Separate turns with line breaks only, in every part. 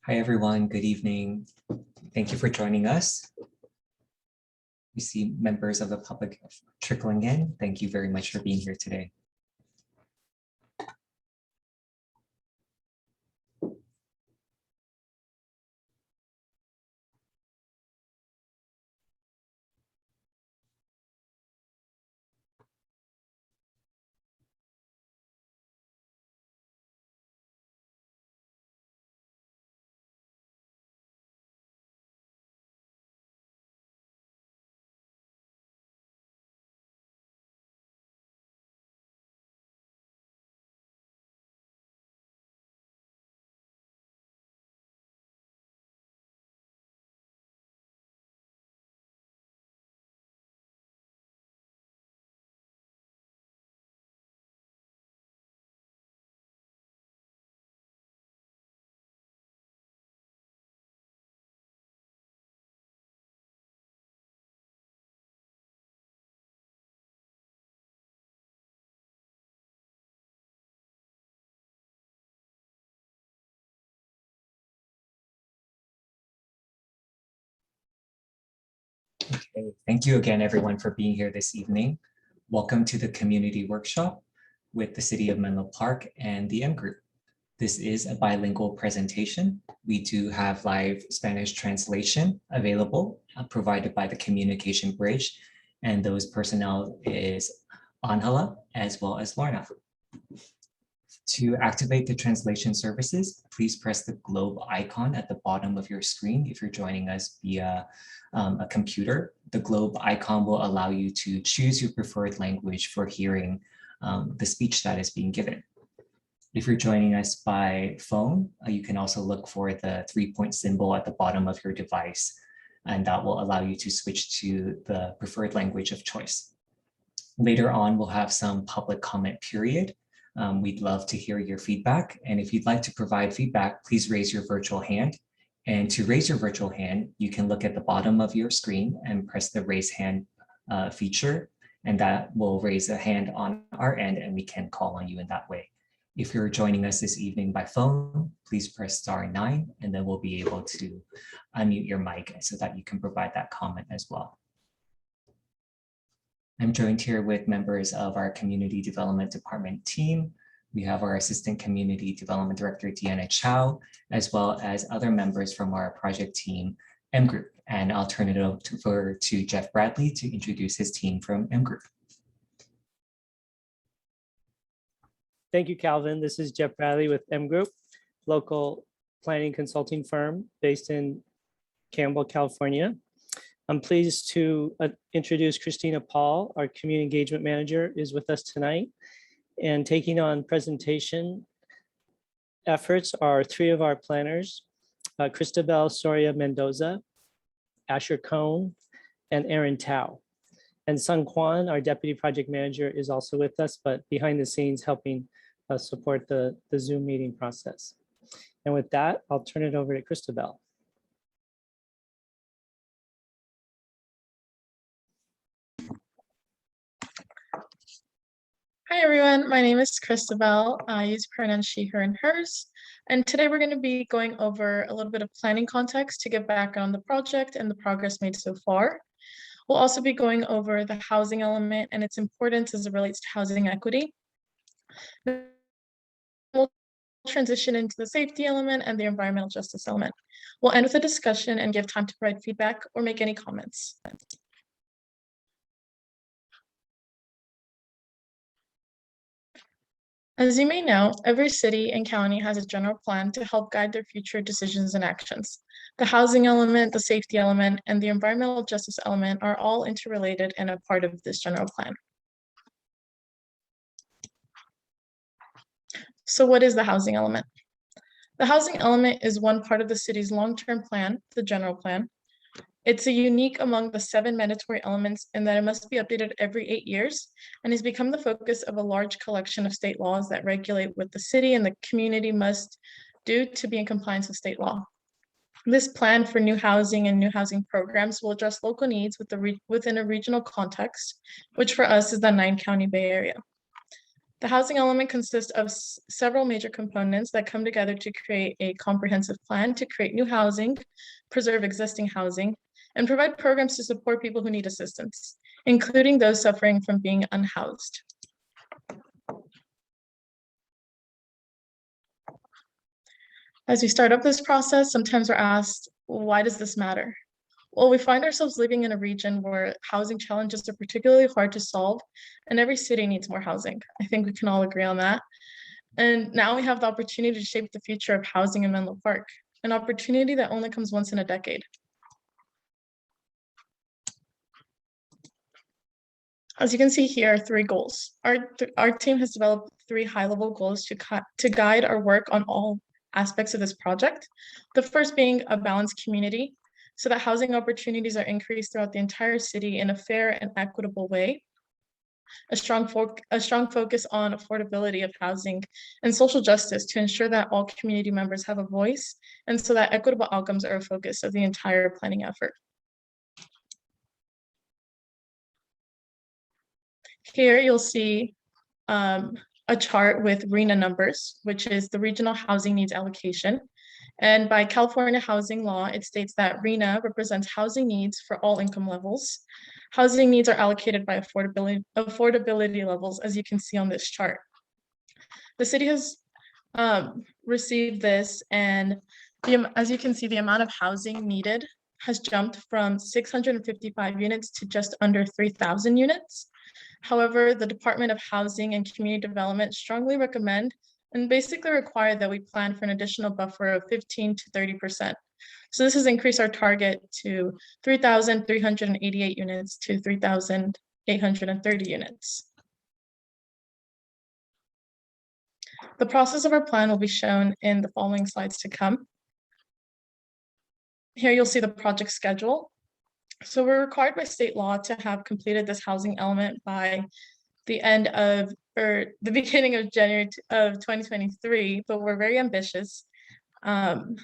Hi, everyone. Good evening. Thank you for joining us. We see members of the public trickling in. Thank you very much for being here today. Okay. Thank you again, everyone, for being here this evening. Welcome to the community workshop with the City of Menlo Park and the M Group. This is a bilingual presentation. We do have live Spanish translation available, provided by the communication bridge. And those personnel is Angela as well as Lorna. To activate the translation services, please press the globe icon at the bottom of your screen if you're joining us via a computer. The globe icon will allow you to choose your preferred language for hearing the speech that is being given. If you're joining us by phone, you can also look for the 3-point symbol at the bottom of your device, and that will allow you to switch to the preferred language of choice. Later on, we'll have some public comment period. We'd love to hear your feedback. And if you'd like to provide feedback, please raise your virtual hand. And to raise your virtual hand, you can look at the bottom of your screen and press the raise hand feature, and that will raise a hand on our end and we can call on you in that way. If you're joining us this evening by phone, please press *9 and then we'll be able to unmute your mic so that you can provide that comment as well. I'm joined here with members of our Community Development Department team. We have our Assistant Community Development Director, Deanna Chow, as well as other members from our project team, M Group. And I'll turn it over to Jeff Bradley to introduce his team from M Group.
Thank you, Calvin. This is Jeff Bradley with M Group, local planning consulting firm based in Campbell, California. I'm pleased to introduce Christina Paul, our community engagement manager, is with us tonight. And taking on presentation efforts are 3 of our planners, Cristabel Soria Mendoza, Asher Cohn, and Aaron Tao. And Sun Kwan, our deputy project manager, is also with us, but behind the scenes helping support the Zoom meeting process. And with that, I'll turn it over to Cristabel.
Hi everyone, my name is Cristabel. I use pronouns she, her, and hers. And today we're going to be going over a little bit of planning context to get back on the project and the progress made so far. We'll also be going over the housing element and its importance as it relates to housing equity. We'll transition into the safety element and the environmental justice element. We'll end with a discussion and give time to provide feedback or make any comments. As you may know, every city and county has a general plan to help guide their future decisions and actions. The housing element, the safety element, and the environmental justice element are all interrelated and a part of this general plan. So what is the housing element? The housing element is one part of the city's long-term plan, the general plan. It's a unique among the 7 mandatory elements in that it must be updated every 8 years and has become the focus of a large collection of state laws that regulate what the city and the community must do to be in compliance with state law. This plan for new housing and new housing programs will address local needs within a regional context, which for us is the 9-county Bay Area. The housing element consists of several major components that come together to create a comprehensive plan to create new housing, preserve existing housing, and provide programs to support people who need assistance, including those suffering from being unhoused. As we start up this process, sometimes we're asked, why does this matter? Well, we find ourselves living in a region where housing challenges are particularly hard to solve, and every city needs more housing. I think we can all agree on that. And now we have the opportunity to shape the future of housing in Menlo Park, an opportunity that only comes once in a decade. As you can see here are 3 goals. Our team has developed 3 high-level goals to guide our work on all aspects of this project. The first being a balanced community, so that housing opportunities are increased throughout the entire city in a fair and equitable way. A strong focus on affordability of housing and social justice to ensure that all community members have a voice, and so that equitable outcomes are a focus of the entire planning effort. Here you'll see a chart with RHNA numbers, which is the Regional Housing Needs Allocation. And by California housing law, it states that RHNA represents housing needs for all income levels. Housing needs are allocated by affordability levels, as you can see on this chart. The city has received this, and as you can see, the amount of housing needed has jumped from 655 units to just under 3,000 units. However, the Department of Housing and Community Development strongly recommend and basically require that we plan for an additional buffer of 15 to 30%. So this has increased our target to 3,388 units to 3,830 units. The process of our plan will be shown in the following slides to come. Here you'll see the project schedule. So we're required by state law to have completed this housing element by the end of, or the beginning of January of 2023, but we're very ambitious. Sorry,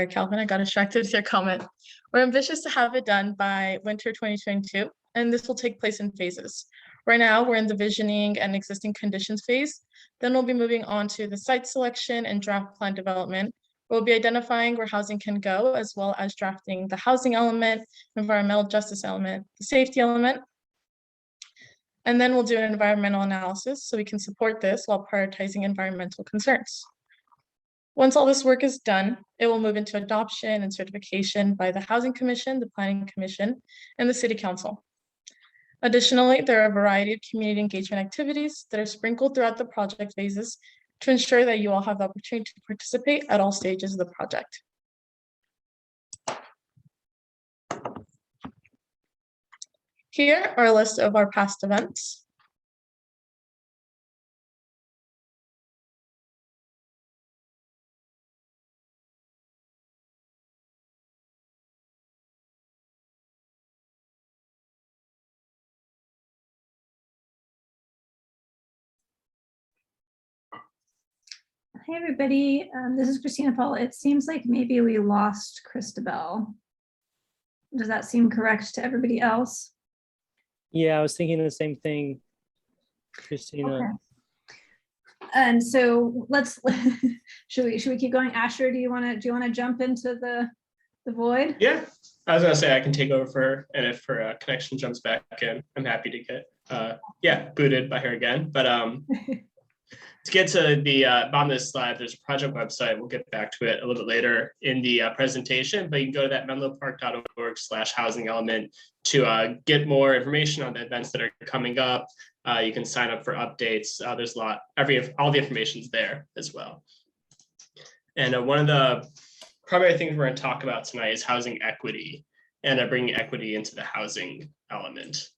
Calvin, I got distracted with your comment. We're ambitious to have it done by winter 2022, and this will take place in phases. Right now, we're in the visioning and existing conditions phase. Then we'll be moving on to the site selection and draft plan development. We'll be identifying where housing can go, as well as drafting the housing element, environmental justice element, the safety element. And then we'll do an environmental analysis so we can support this while prioritizing environmental concerns. Once all this work is done, it will move into adoption and certification by the Housing Commission, the Planning Commission, and the City Council. Additionally, there are a variety of community engagement activities that are sprinkled throughout the project phases to ensure that you all have the opportunity to participate at all stages of the project. Here are a list of our past events.
Hey, everybody. This is Christina Paul. It seems like maybe we lost Christabel. Does that seem correct to everybody else?
Yeah, I was thinking the same thing, Christina.
Okay. And so let's should we keep going? Asher, do you want to jump into the void?
Yeah, I was gonna say I can take over for her, and if her connection jumps back in, I'm happy to get booted by her again. But to get to the bottom of this slide, there's a project website. We'll get back to it a little bit later in the presentation, but you can go to that menlopark.org/housing element to get more information on the events that are coming up. You can sign up for updates. There's a lot, all the information's there as well. And one of the primary things we're going to talk about tonight is housing equity and bringing equity into the housing element.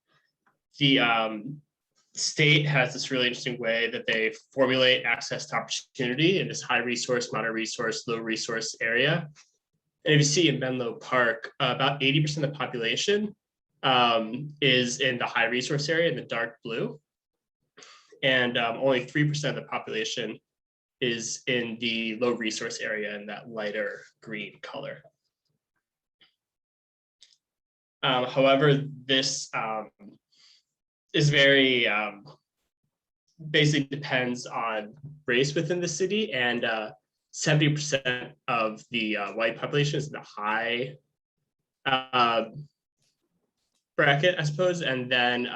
The state has this really interesting way that they formulate access to opportunity in this high resource, moderate resource, low resource area. And if you see in Menlo Park, about 80% of the population is in the high resource area in the dark blue. And only 3% of the population is in the low resource area in that lighter green color. However, this is very basically depends on race within the city, and 70% of the white population is in the high bracket, I suppose, and then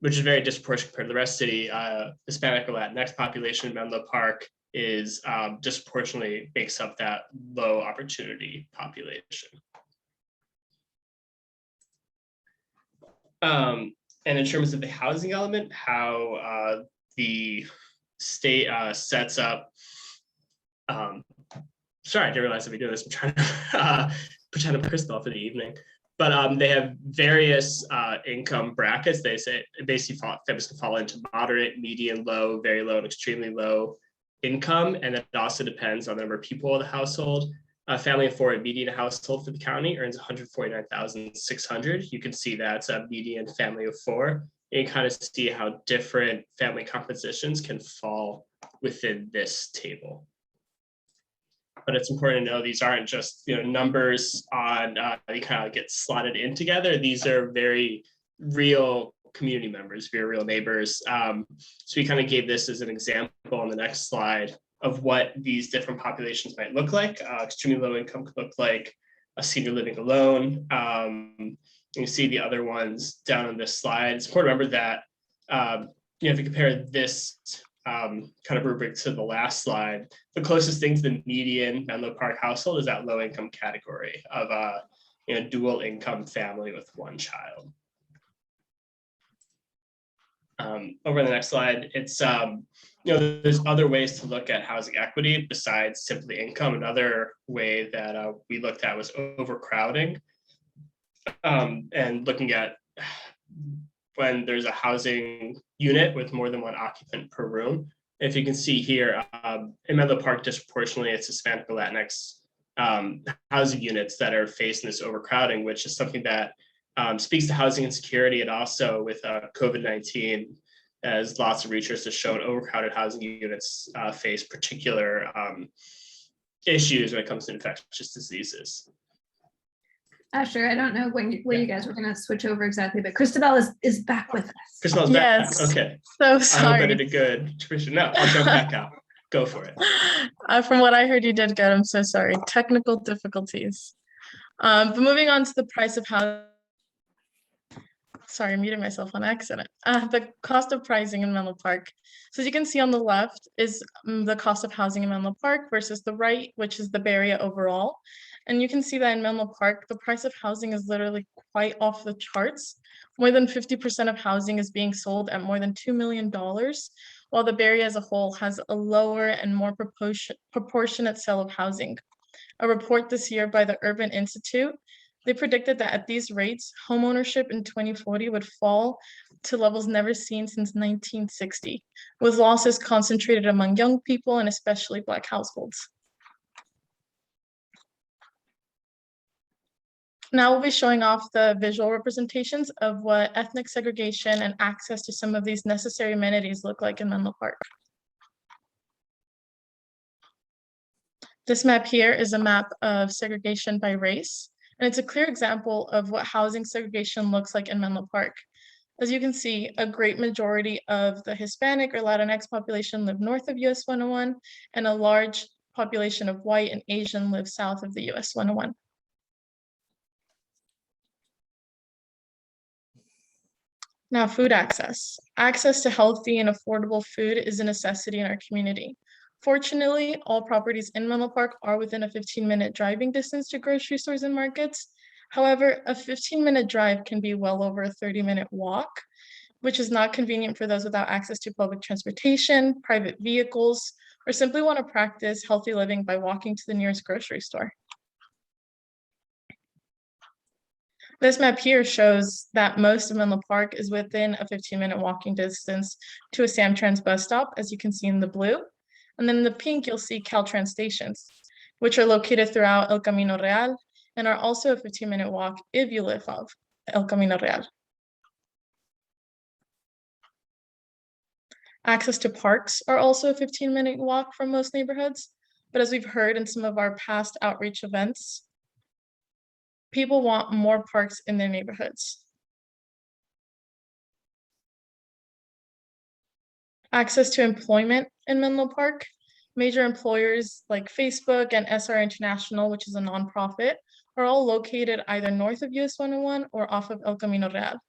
which is very disproportionate compared to the rest of the city. Hispanic or Latinx population in Menlo Park is disproportionately makes up that low opportunity population. And in terms of the housing element, how the state sets up, sorry, I didn't realize I'd be doing this. I'm trying to pretend I'm crystal for the evening. But they have various income brackets. They say basically families can fall into moderate, median, low, very low, and extremely low income. And it also depends on the number of people in the household. A family of 4 median household for the county earns $149,600. You can see that's a median family of 4. You can kind of see how different family compositions can fall within this table. But it's important to know these aren't just numbers on you kind of get slotted in together. These are very real community members, very real neighbors. So we kind of gave this as an example on the next slide of what these different populations might look like. Extremely low income could look like a senior living alone. You see the other ones down on this slide. It's important to remember that if you compare this kind of rubric to the last slide, the closest thing to the median Menlo Park household is that low income category of a dual income family with 1 child. Over the next slide, it's there's other ways to look at housing equity besides simply income. Another way that we looked at was overcrowding, and looking at when there's a housing unit with more than 1 occupant per room. If you can see here, in Menlo Park, disproportionately, it's Hispanic or Latinx housing units that are facing this overcrowding, which is something that speaks to housing insecurity, and also with COVID-19, as lots of research has shown, overcrowded housing units face particular issues when it comes to infectious diseases.
Sure. I don't know when you guys were going to switch over exactly, but Christabel is back with us.
Christabel's
Yes.
back. Okay.
So
I hope I
sorry.
did a good tradition. No, I'll jump back out. Go for it.
From what I heard, you did good. I'm so sorry. Technical difficulties. But moving on to the price of housing. Sorry, I muted myself on accident. The cost of pricing in Menlo Park. So as you can see on the left is the cost of housing in Menlo Park versus the right, which is the Bay Area overall. And you can see that in Menlo Park, the price of housing is literally quite off the charts. More than 50% of housing is being sold at more than $2 million, while the Bay Area as a whole has a lower and more proportionate sale of housing. A report this year by the Urban Institute, they predicted that at these rates, homeownership in 2040 would fall to levels never seen since 1960, with losses concentrated among young people and especially Black households. Now we'll be showing off the visual representations of what ethnic segregation and access to some of these necessary amenities look like in Menlo Park. This map here is a map of segregation by race, and it's a clear example of what housing segregation looks like in Menlo Park. As you can see, a great majority of the Hispanic or Latinx population live north of US 101, and a large population of white and Asian live south of the US 101. Now, food access. Access to healthy and affordable food is a necessity in our community. Fortunately, all properties in Menlo Park are within a 15-minute driving distance to grocery stores and markets. However, a 15-minute drive can be well over a 30-minute walk, which is not convenient for those without access to public transportation, private vehicles, or simply want to practice healthy living by walking to the nearest grocery store. This map here shows that most of Menlo Park is within a 15-minute walking distance to a Samtrans bus stop, as you can see in the blue. And then in the pink, you'll see Caltrans stations, which are located throughout El Camino Real and are also a 15-minute walk if you live off El Camino Real. Access to parks are also a 15-minute walk from most neighborhoods, but as we've heard in some of our past outreach events, people want more parks in their neighborhoods. Access to employment in Menlo Park. Major employers like Facebook and SR International, which is a nonprofit, are all located either north of US 101 or off of El Camino Real.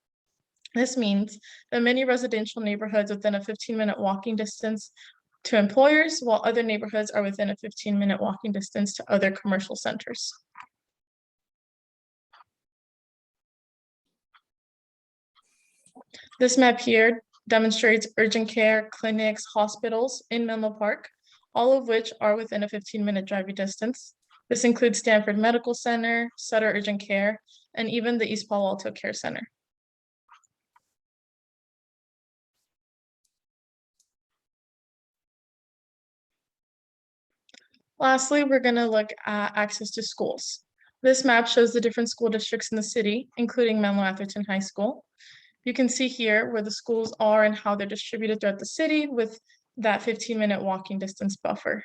This means that many residential neighborhoods within a 15-minute walking distance to employers, while other neighborhoods are within a 15-minute walking distance to other commercial centers. This map here demonstrates urgent care, clinics, hospitals in Menlo Park, all of which are within a 15-minute driving distance. This includes Stanford Medical Center, Sutter Urgent Care, and even the East Palo Alto Care Center. Lastly, we're going to look at access to schools. This map shows the different school districts in the city, including Menlo Atherton High School. You can see here where the schools are and how they're distributed throughout the city with that 15-minute walking distance buffer.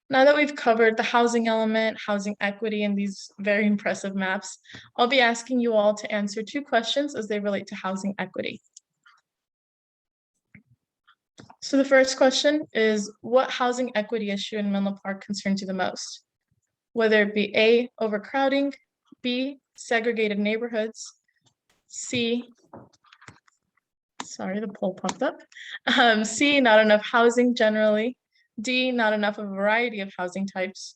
Now that we've covered the housing element, housing equity, and these very impressive maps, I'll be asking you all to answer 2 questions as they relate to housing equity. So the first question is, what housing equity issue in Menlo Park concerns you the most? Whether it be A, overcrowding, B, segregated neighborhoods, C, sorry, the poll popped up, C, not enough housing generally, D, not enough of a variety of housing types,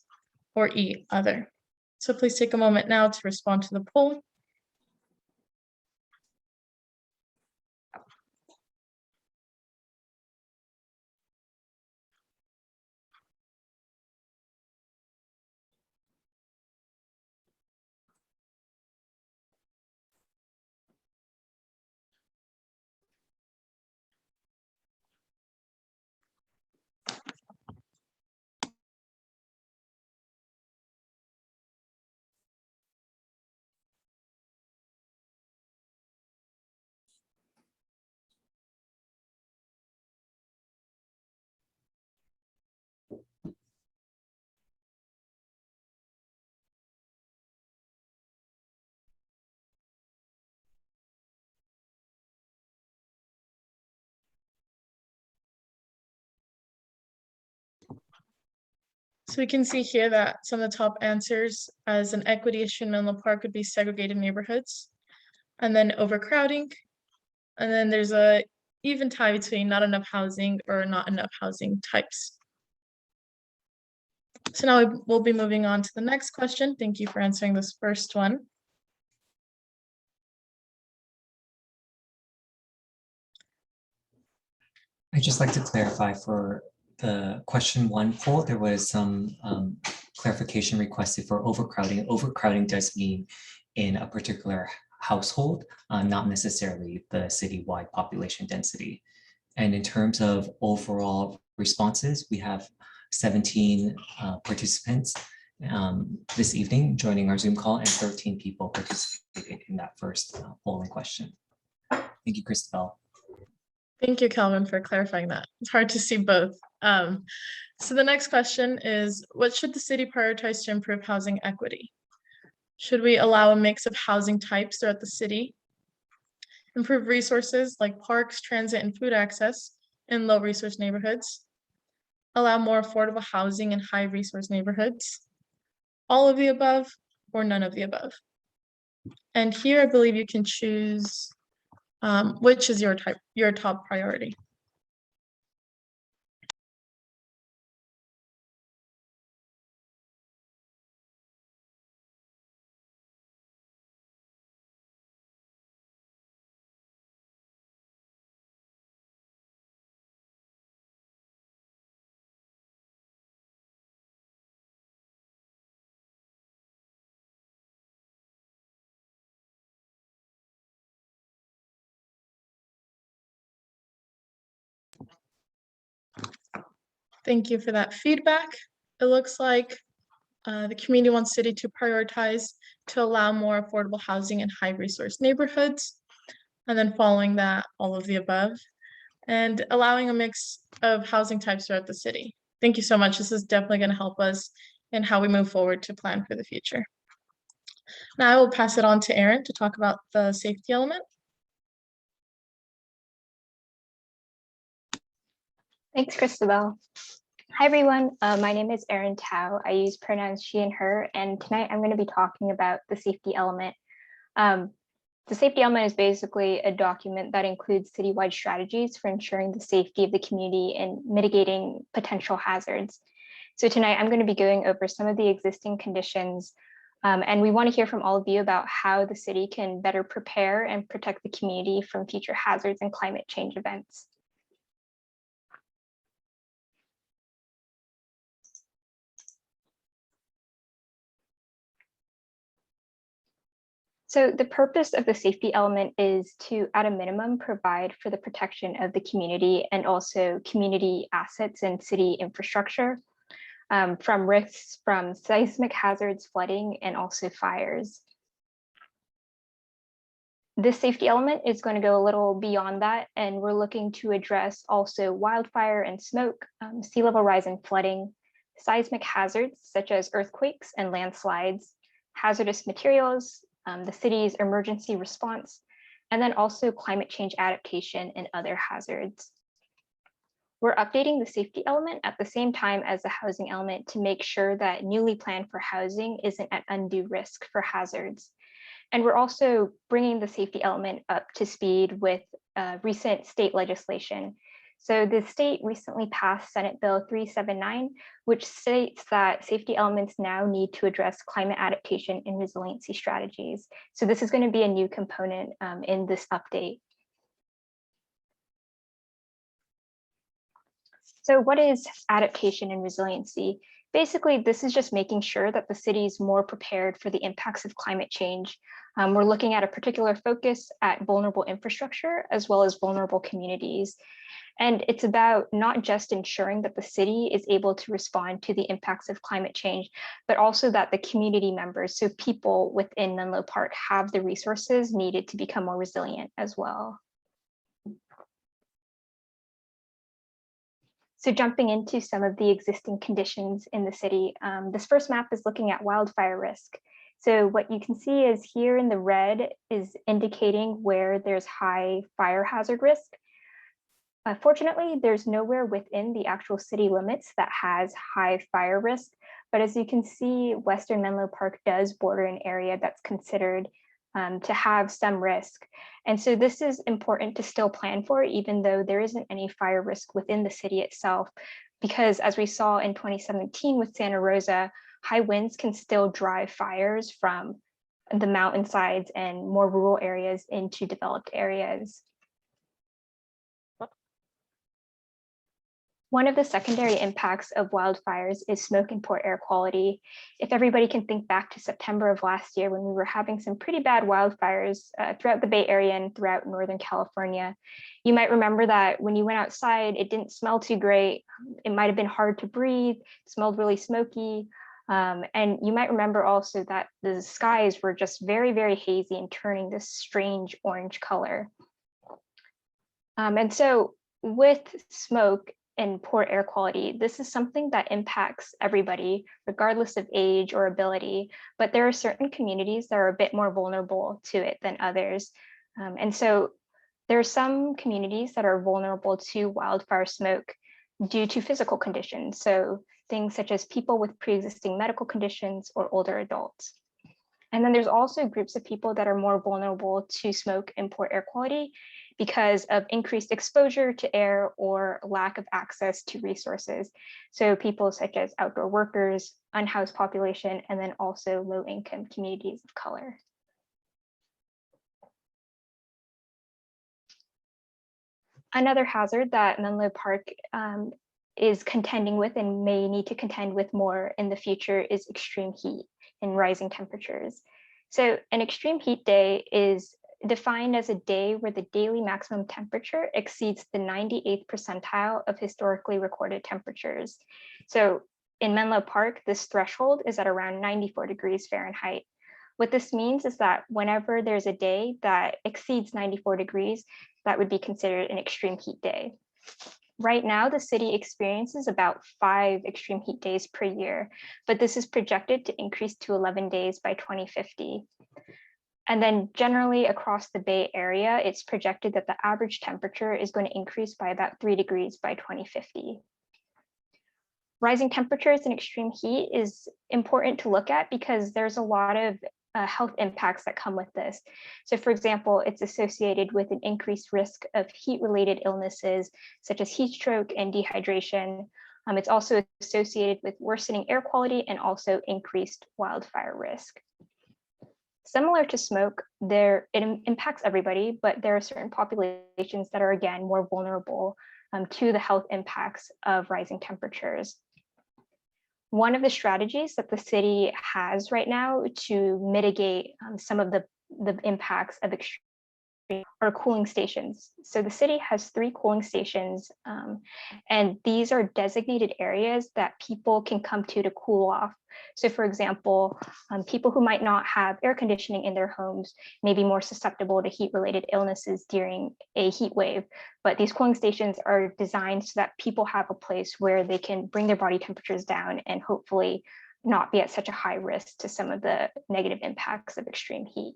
or E, other. So please take a moment now to respond to the poll. So we can see here that some of the top answers as an equity issue in Menlo Park would be segregated neighborhoods, and then overcrowding, and then there's a even tie between not enough housing or not enough housing types. So now we'll be moving on to the next question. Thank you for answering this first one.
I'd just like to clarify for the question 1 poll, there was some clarification requested for overcrowding. Overcrowding does mean in a particular household, not necessarily the citywide population density. And in terms of overall responses, we have 17 participants this evening joining our Zoom call, and 13 people participated in that first polling question. Thank you, Christabel.
Thank you, Calvin, for clarifying that. It's hard to see both. So the next question is, what should the city prioritize to improve housing equity? Should we allow a mix of housing types throughout the city? Improve resources like parks, transit, and food access in low resource neighborhoods? Allow more affordable housing in high resource neighborhoods? All of the above or none of the above? And here I believe you can choose which is your top priority. Thank you for that feedback. It looks like the community wants city to prioritize to allow more affordable housing in high resource neighborhoods. And then following that, all of the above, and allowing a mix of housing types throughout the city. Thank you so much. This is definitely going to help us in how we move forward to plan for the future. Now I will pass it on to Erin to talk about the safety element.
Thanks, Christabel. Hi, everyone. My name is Erin Tao. I use pronouns she and her, and tonight I'm going to be talking about the safety element. The safety element is basically a document that includes citywide strategies for ensuring the safety of the community and mitigating potential hazards. So tonight I'm going to be going over some of the existing conditions, and we want to hear from all of you about how the city can better prepare and protect the community from future hazards and climate change events. So the purpose of the safety element is to, at a minimum, provide for the protection of the community and also community assets and city infrastructure from risks from seismic hazards, flooding, and also fires. This safety element is going to go a little beyond that, and we're looking to address also wildfire and smoke, sea level rise and flooding, seismic hazards such as earthquakes and landslides, hazardous materials, the city's emergency response, and then also climate change adaptation and other hazards. We're updating the safety element at the same time as the housing element to make sure that newly planned for housing isn't at undue risk for hazards. And we're also bringing the safety element up to speed with recent state legislation. So the state recently passed Senate Bill 379, which states that safety elements now need to address climate adaptation and resiliency strategies. So this is going to be a new component in this update. So what is adaptation and resiliency? Basically, this is just making sure that the city is more prepared for the impacts of climate change. We're looking at a particular focus at vulnerable infrastructure as well as vulnerable communities. And it's about not just ensuring that the city is able to respond to the impacts of climate change, but also that the community members, so people within Menlo Park, have the resources needed to become more resilient as well. So jumping into some of the existing conditions in the city, this first map is looking at wildfire risk. So what you can see is here in the red is indicating where there's high fire hazard risk. Fortunately, there's nowhere within the actual city limits that has high fire risk, but as you can see, Western Menlo Park does border an area that's considered to have some risk. And so this is important to still plan for, even though there isn't any fire risk within the city itself, because as we saw in 2017 with Santa Rosa, high winds can still drive fires from the mountainsides and more rural areas into developed areas. One of the secondary impacts of wildfires is smoke and poor air quality. If everybody can think back to September of last year when we were having some pretty bad wildfires throughout the Bay Area and throughout Northern California, you might remember that when you went outside, it didn't smell too great. It might have been hard to breathe, it smelled really smoky. And you might remember also that the skies were just very, very hazy and turning this strange orange color. And so with smoke and poor air quality, this is something that impacts everybody, regardless of age or ability, but there are certain communities that are a bit more vulnerable to it than others. And so there are some communities that are vulnerable to wildfire smoke due to physical conditions. So things such as people with pre-existing medical conditions or older adults. And then there's also groups of people that are more vulnerable to smoke and poor air quality because of increased exposure to air or lack of access to resources. So people such as outdoor workers, unhoused population, and then also low-income communities of color. Another hazard that Menlo Park is contending with and may need to contend with more in the future is extreme heat and rising temperatures. So an extreme heat day is defined as a day where the daily maximum temperature exceeds the 98th percentile of historically recorded temperatures. So in Menlo Park, this threshold is at around 94 degrees Fahrenheit. What this means is that whenever there's a day that exceeds 94 degrees, that would be considered an extreme heat day. Right now, the city experiences about 5 extreme heat days per year, but this is projected to increase to 11 days by 2050. And then generally across the Bay Area, it's projected that the average temperature is going to increase by about 3 degrees by 2050. Rising temperatures and extreme heat is important to look at because there's a lot of health impacts that come with this. So for example, it's associated with an increased risk of heat-related illnesses such as heat stroke and dehydration. It's also associated with worsening air quality and also increased wildfire risk. Similar to smoke, it impacts everybody, but there are certain populations that are, again, more vulnerable to the health impacts of rising temperatures. One of the strategies that the city has right now to mitigate some of the impacts of extreme are cooling stations. So the city has 3 cooling stations, and these are designated areas that people can come to cool off. So for example, people who might not have air conditioning in their homes may be more susceptible to heat-related illnesses during a heat wave, but these cooling stations are designed so that people have a place where they can bring their body temperatures down and hopefully not be at such a high risk to some of the negative impacts of extreme heat.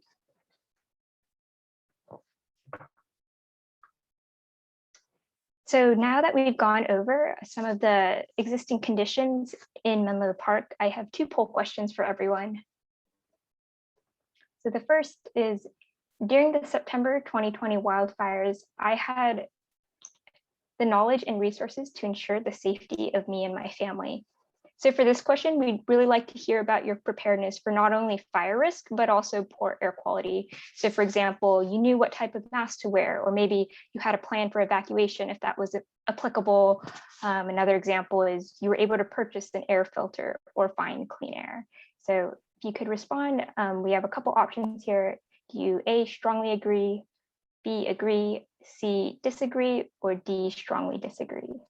So now that we've gone over some of the existing conditions in Menlo Park, I have 2 poll questions for everyone. So the first is, during the September 2020 wildfires, I had the knowledge and resources to ensure the safety of me and my family. So for this question, we'd really like to hear about your preparedness for not only fire risk, but also poor air quality. So for example, you knew what type of mask to wear, or maybe you had a plan for evacuation if that was applicable. Another example is you were able to purchase an air filter or find clean air. So if you could respond, we have a couple options here. Do you A, strongly agree, B, agree, C, disagree, or D, strongly disagree?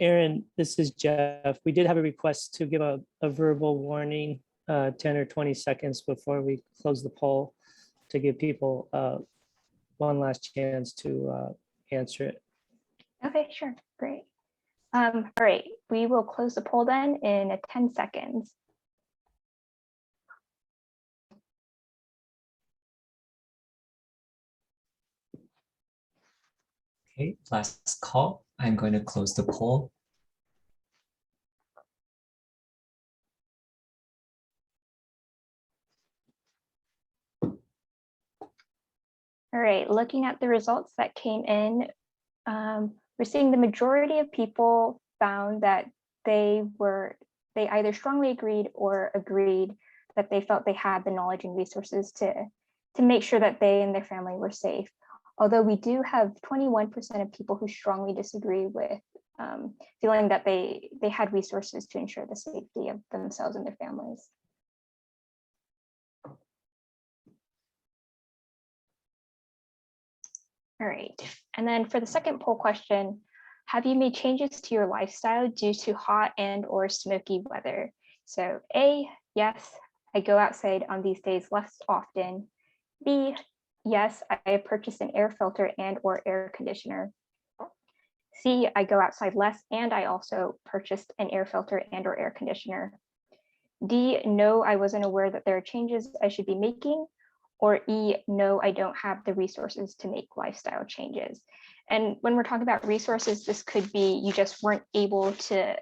Aaron, this is Jeff. We did have a request to give a verbal warning 10 or 20 seconds before we close the poll to give people one last chance to answer it.
Okay, sure, great. All right, we will close the poll then in 10 seconds.
Okay, last call. I'm going to close the poll.
All right, looking at the results that came in, we're seeing the majority of people found that they either strongly agreed or agreed that they felt they had the knowledge and resources to make sure that they and their family were safe. Although we do have 21% of people who strongly disagree with feeling that they had resources to ensure the safety of themselves and their families. All right, and then for the second poll question, have you made changes to your lifestyle due to hot and or smoky weather? So A, yes, I go outside on these days less often. B, yes, I have purchased an air filter and or air conditioner. C, I go outside less and I also purchased an air filter and or air conditioner. D, no, I wasn't aware that there are changes I should be making. Or E, no, I don't have the resources to make lifestyle changes. And when we're talking about resources, this could be you just weren't able to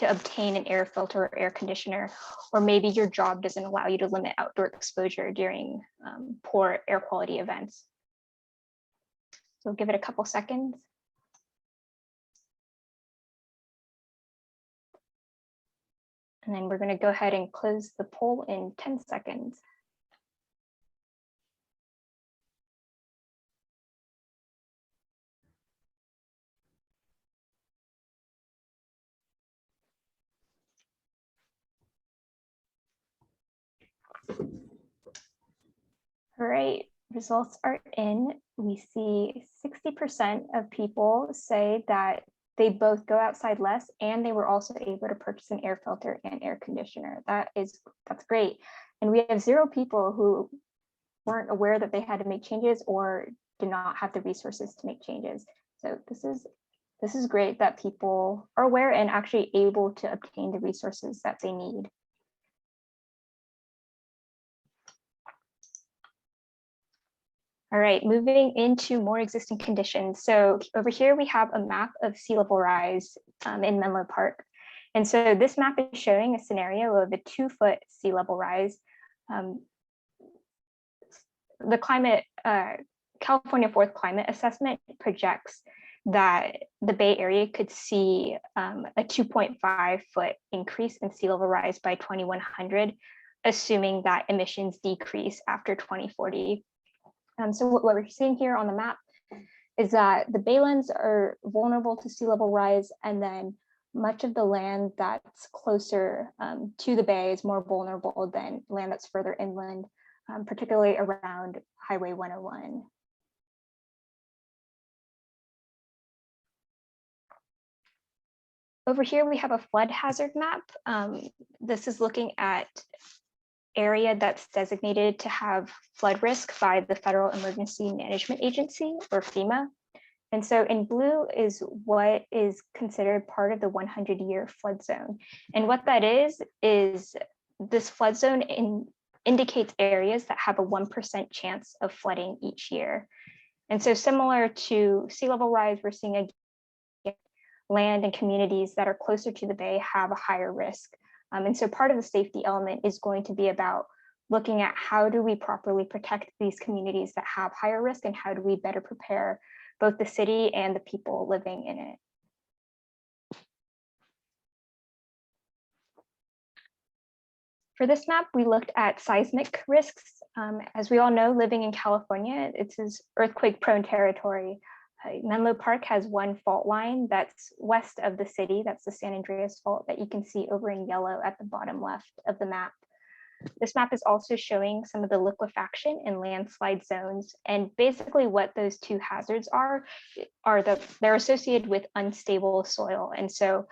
obtain an air filter or air conditioner, or maybe your job doesn't allow you to limit outdoor exposure during poor air quality events. So give it a couple seconds. And then we're going to go ahead and close the poll in 10 seconds. All right, results are in. We see 60% of people say that they both go outside less and they were also able to purchase an air filter and air conditioner. That's great. And we have 0 people who weren't aware that they had to make changes or did not have the resources to make changes. So this is great that people are aware and actually able to obtain the resources that they need. All right, moving into more existing conditions. So over here we have a map of sea level rise in Menlo Park. And so this map is showing a scenario of a 2-foot sea level rise. The California Fourth Climate Assessment projects that the Bay Area could see a 2.5-foot increase in sea level rise by 2100, assuming that emissions decrease after 2040. So what we're seeing here on the map is that the baylands are vulnerable to sea level rise, and then much of the land that's closer to the bay is more vulnerable than land that's further inland, particularly around Highway 101. Over here, we have a flood hazard map. This is looking at area that's designated to have flood risk by the Federal Emergency Management Agency, or FEMA. And so in blue is what is considered part of the 100-year flood zone. And what that is this flood zone indicates areas that have a 1% chance of flooding each year. And so similar to sea level rise, we're seeing again, land and communities that are closer to the bay have a higher risk. And so part of the safety element is going to be about looking at how do we properly protect these communities that have higher risk, and how do we better prepare both the city and the people living in it. For this map, we looked at seismic risks. As we all know, living in California, it's this earthquake-prone territory. Menlo Park has one fault line that's west of the city. That's the San Andreas Fault that you can see over in yellow at the bottom left of the map. This map is also showing some of the liquefaction and landslide zones. And basically what those two hazards are that they're associated with unstable soil. And so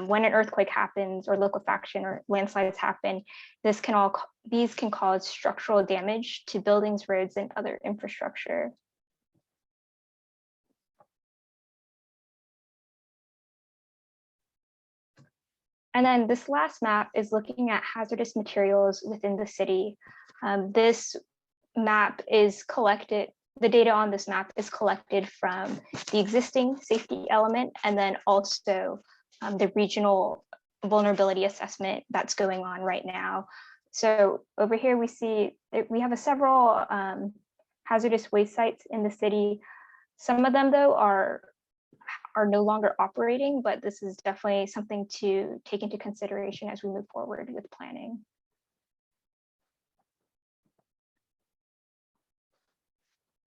when an earthquake happens or liquefaction or landslides happen, these can cause structural damage to buildings, roads, and other infrastructure. And then this last map is looking at hazardous materials within the city. This map is collected, the data on this map is collected from the existing safety element, and then also the regional vulnerability assessment that's going on right now. So over here we see that we have several hazardous waste sites in the city. Some of them though are no longer operating, but this is definitely something to take into consideration as we move forward with planning.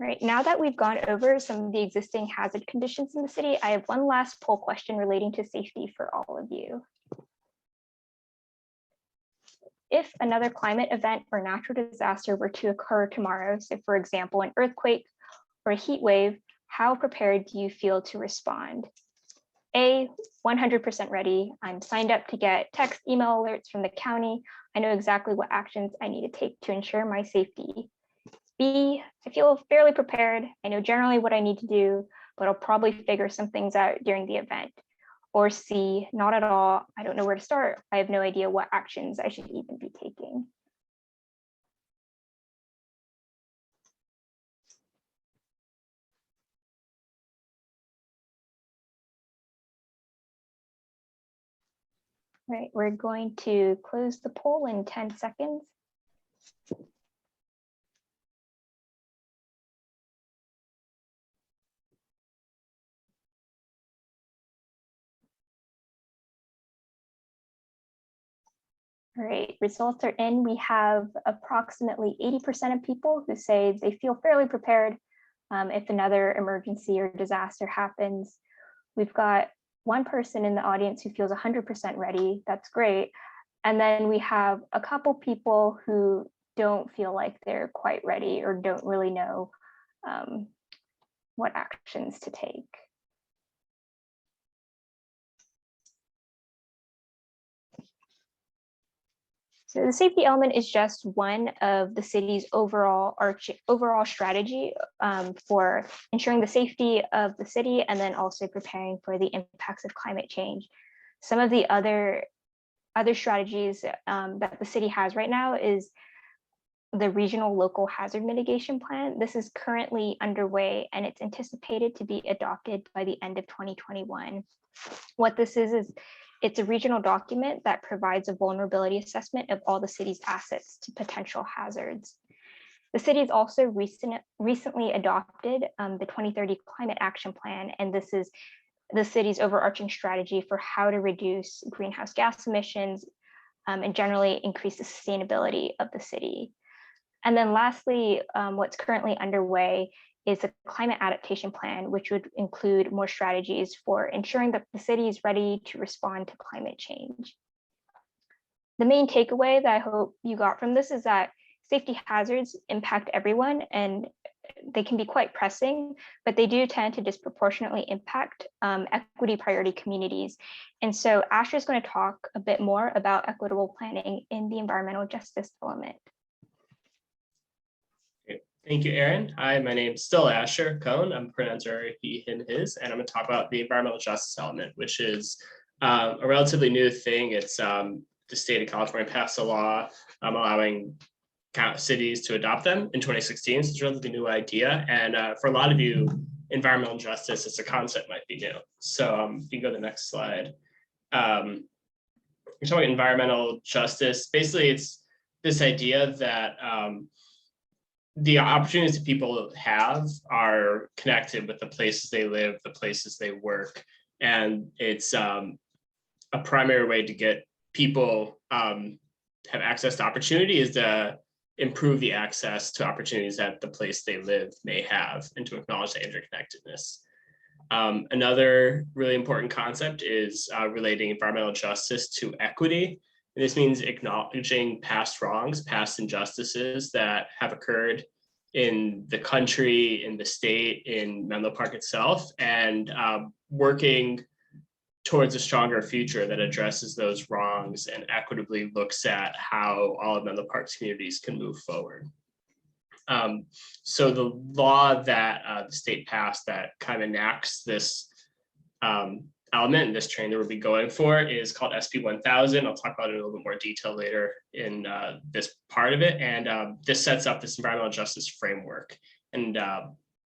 Right, now that we've gone over some of the existing hazard conditions in the city, I have one last poll question relating to safety for all of you. If another climate event or natural disaster were to occur tomorrow, so for example, an earthquake or a heat wave, how prepared do you feel to respond? A, 100% ready. I'm signed up to get text, email alerts from the county. I know exactly what actions I need to take to ensure my safety. B, I feel fairly prepared. I know generally what I need to do, but I'll probably figure some things out during the event. Or C, not at all. I don't know where to start. I have no idea what actions I should even be taking. All right, we're going to close the poll in 10 seconds. All right, results are in. We have approximately 80% of people who say they feel fairly prepared if another emergency or disaster happens. We've got one person in the audience who feels 100% ready. That's great. And then we have a couple people who don't feel like they're quite ready or don't really know what actions to take. So the safety element is just one of the city's overall strategy for ensuring the safety of the city and then also preparing for the impacts of climate change. Some of the other strategies that the city has right now is the regional local hazard mitigation plan. This is currently underway and it's anticipated to be adopted by the end of 2021. What this is it's a regional document that provides a vulnerability assessment of all the city's assets to potential hazards. The city has also recently adopted the 2030 Climate Action Plan, and this is the city's overarching strategy for how to reduce greenhouse gas emissions and generally increase the sustainability of the city. And then lastly, what's currently underway is a climate adaptation plan, which would include more strategies for ensuring that the city is ready to respond to climate change. The main takeaway that I hope you got from this is that safety hazards impact everyone and they can be quite pressing, but they do tend to disproportionately impact equity priority communities. And so Asher is going to talk a bit more about equitable planning in the environmental justice element.
Thank you, Erin. Hi, my name is still Asher Cohn. I'm pronouncer he, him, his, and I'm going to talk about the environmental justice element, which is a relatively new thing. It's the state of California passed a law allowing cities to adopt them in 2016. So it's a relatively new idea. And for a lot of you, environmental justice as a concept might be new. So you can go to the next slide. We're talking environmental justice. Basically, it's this idea that the opportunities that people have are connected with the places they live, the places they work. And it's a primary way to get people have access to opportunity is to improve the access to opportunities that the place they live may have and to acknowledge the interconnectedness. Another really important concept is relating environmental justice to equity. And this means acknowledging past wrongs, past injustices that have occurred in the country, in the state, in Menlo Park itself, and working towards a stronger future that addresses those wrongs and equitably looks at how all of Menlo Park's communities can move forward. So the law that the state passed that kind of enacts this element in this train that we'll be going for is called SB 1000. I'll talk about it in a little bit more detail later in this part of it. And this sets up this environmental justice framework. And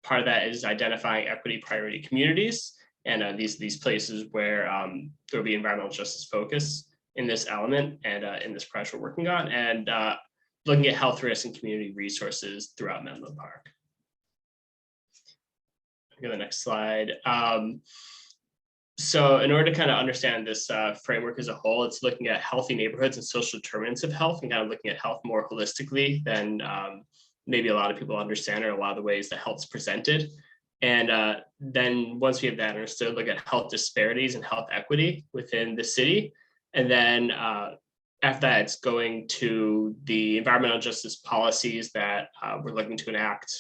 part of that is identifying equity priority communities and these places where there will be environmental justice focus in this element and in this project we're working on, and looking at health risks and community resources throughout Menlo Park. Go to the next slide. So in order to kind of understand this framework as a whole, it's looking at healthy neighborhoods and social determinants of health and kind of looking at health more holistically than maybe a lot of people understand or a lot of the ways that health's presented. And then once we have that understood, look at health disparities and health equity within the city. And then after that, it's going to the environmental justice policies that we're looking to enact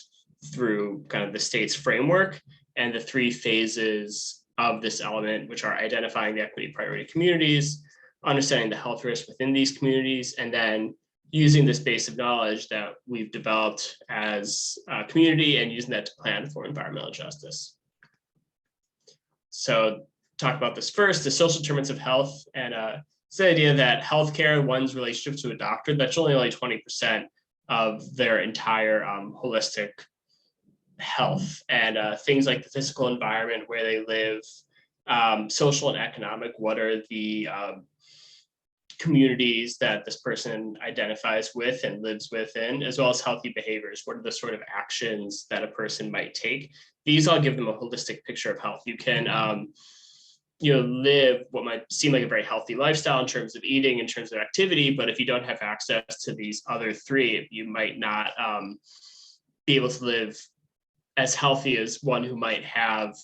through kind of the state's framework and the three phases of this element, which are identifying the equity priority communities, understanding the health risks within these communities, and then using this base of knowledge that we've developed as a community and using that to plan for environmental justice. So talk about this first, the social determinants of health, and it's the idea that healthcare, one's relationship to a doctor, that's only 20% of their entire holistic health, and things like the physical environment where they live, social and economic, what are the communities that this person identifies with and lives within, as well as healthy behaviors. What are the sort of actions that a person might take? These all give them a holistic picture of health. You can live what might seem like a very healthy lifestyle in terms of eating, in terms of activity, but if you don't have access to these other three, you might not be able to live as healthy as one who might have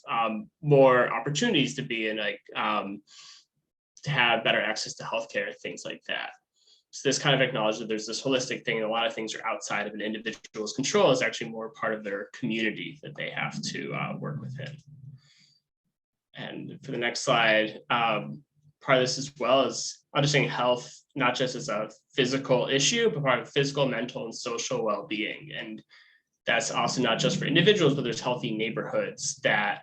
more opportunities to be in, like to have better access to healthcare, things like that. So this kind of acknowledges that there's this holistic thing, and a lot of things are outside of an individual's control. Is actually more part of their community that they have to work within. And for the next slide, part of this as well is understanding health, not just as a physical issue, but part of physical, mental, and social well-being. And that's also not just for individuals, but there's healthy neighborhoods that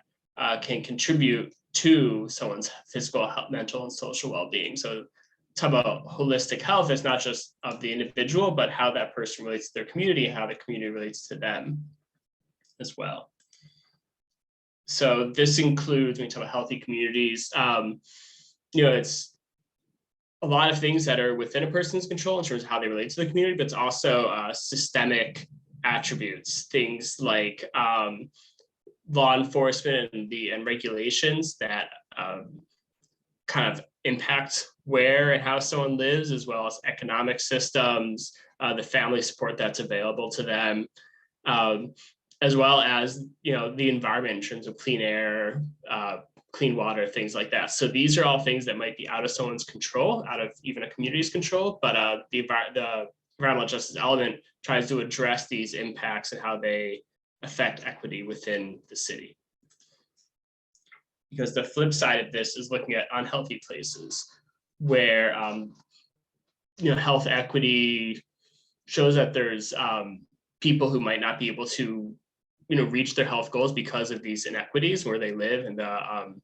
can contribute to someone's physical, mental, and social well-being. So talk about holistic health, it's not just of the individual, but how that person relates to their community, how the community relates to them as well. So this includes, when we talk about healthy communities, it's a lot of things that are within a person's control in terms of how they relate to the community, but it's also systemic attributes, things like law enforcement and regulations that kind of impact where and how someone lives, as well as economic systems, the family support that's available to them, as well as the environment in terms of clean air, clean water, things like that. So these are all things that might be out of someone's control, out of even a community's control, but the environmental justice element tries to address these impacts and how they affect equity within the city. Because the flip side of this is looking at unhealthy places where health equity shows that there's people who might not be able to reach their health goals because of these inequities where they live and the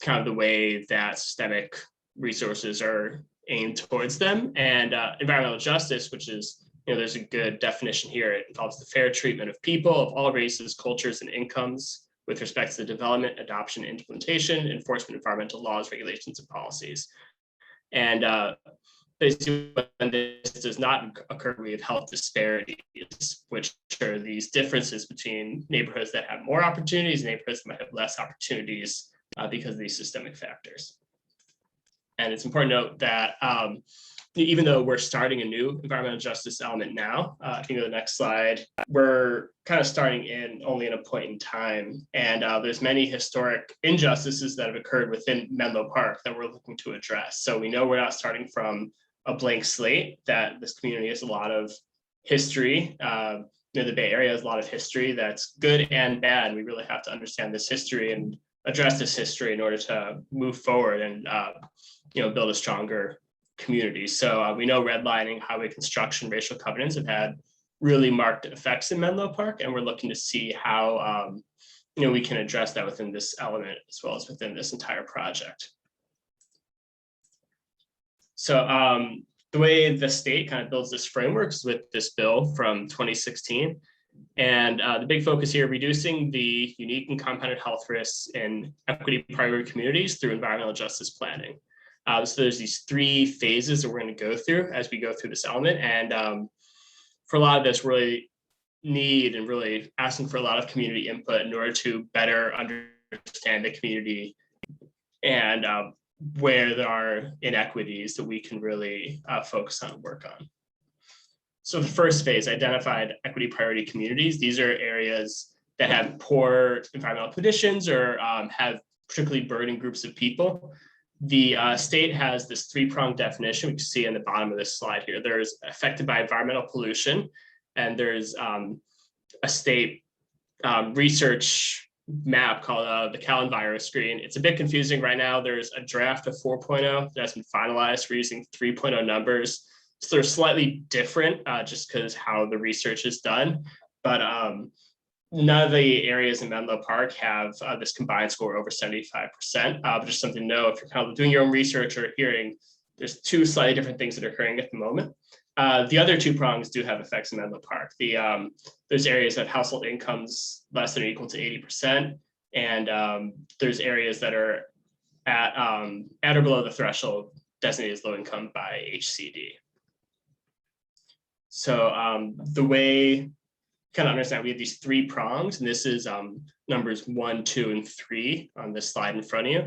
kind of the way that systemic resources are aimed towards them. And environmental justice, which is, there's a good definition here. It involves the fair treatment of people of all races, cultures, and incomes with respect to the development, adoption, implementation, enforcement of environmental laws, regulations, and policies. And basically, when this does not occur, we have health disparities, which are these differences between neighborhoods that have more opportunities and neighborhoods that might have less opportunities because of these systemic factors. And it's important to note that even though we're starting a new environmental justice element now, I think the next slide, we're kind of starting in only at a point in time. And there's many historic injustices that have occurred within Menlo Park that we're looking to address. So we know we're not starting from a blank slate, that this community has a lot of history. The Bay Area has a lot of history that's good and bad. We really have to understand this history and address this history in order to move forward and build a stronger community. So we know redlining, highway construction, racial covenants have had really marked effects in Menlo Park, and we're looking to see how we can address that within this element as well as within this entire project. So the way the state kind of builds this framework is with this bill from 2016. And the big focus here, reducing the unique and compounded health risks in equity priority communities through environmental justice planning. So there's these three phases that we're going to go through as we go through this element. And for a lot of this, really really asking for a lot of community input in order to better understand the community and where there are inequities that we can really focus on and work on. So the first phase, identified equity priority communities. These are areas that have poor environmental conditions or have particularly burdened groups of people. The state has this three-pronged definition, which you see in the bottom of this slide here. There's affected by environmental pollution, and there's a state research map called the Callan virus screen. It's a bit confusing right now. There's a draft of 4.0 that's been finalized. We're using 3.0 numbers. So they're slightly different just because how the research is done. But none of the areas in Menlo Park have this combined score over 75%. But just something to know if you're kind of doing your own research or hearing, there's two slightly different things that are occurring at the moment. The other two prongs do have effects in Menlo Park. There's areas that have household incomes less than or equal to 80%. And there's areas that are at or below the threshold designated as low income by HCD. So the way kind of understand, we have these three prongs, and this is numbers 1, 2, and 3 on this slide in front of you.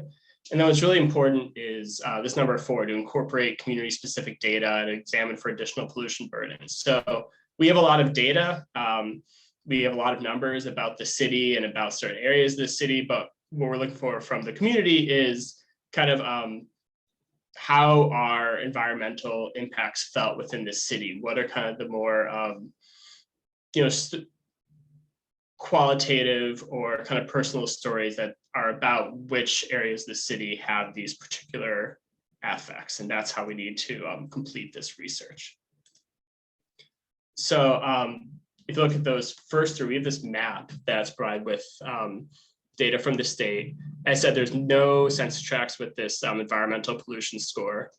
And then what's really important is this number 4, to incorporate community-specific data and examine for additional pollution burdens. So we have a lot of data. We have a lot of numbers about the city and about certain areas of the city, but what we're looking for from the community is kind of how are environmental impacts felt within the city? What are kind of the more qualitative or kind of personal stories that are about which areas of the city have these particular affects, and that's how we need to complete this research. So if you look at those first three, we have this map that's provided with data from the state. As I said, there's no census tracts with this environmental pollution score.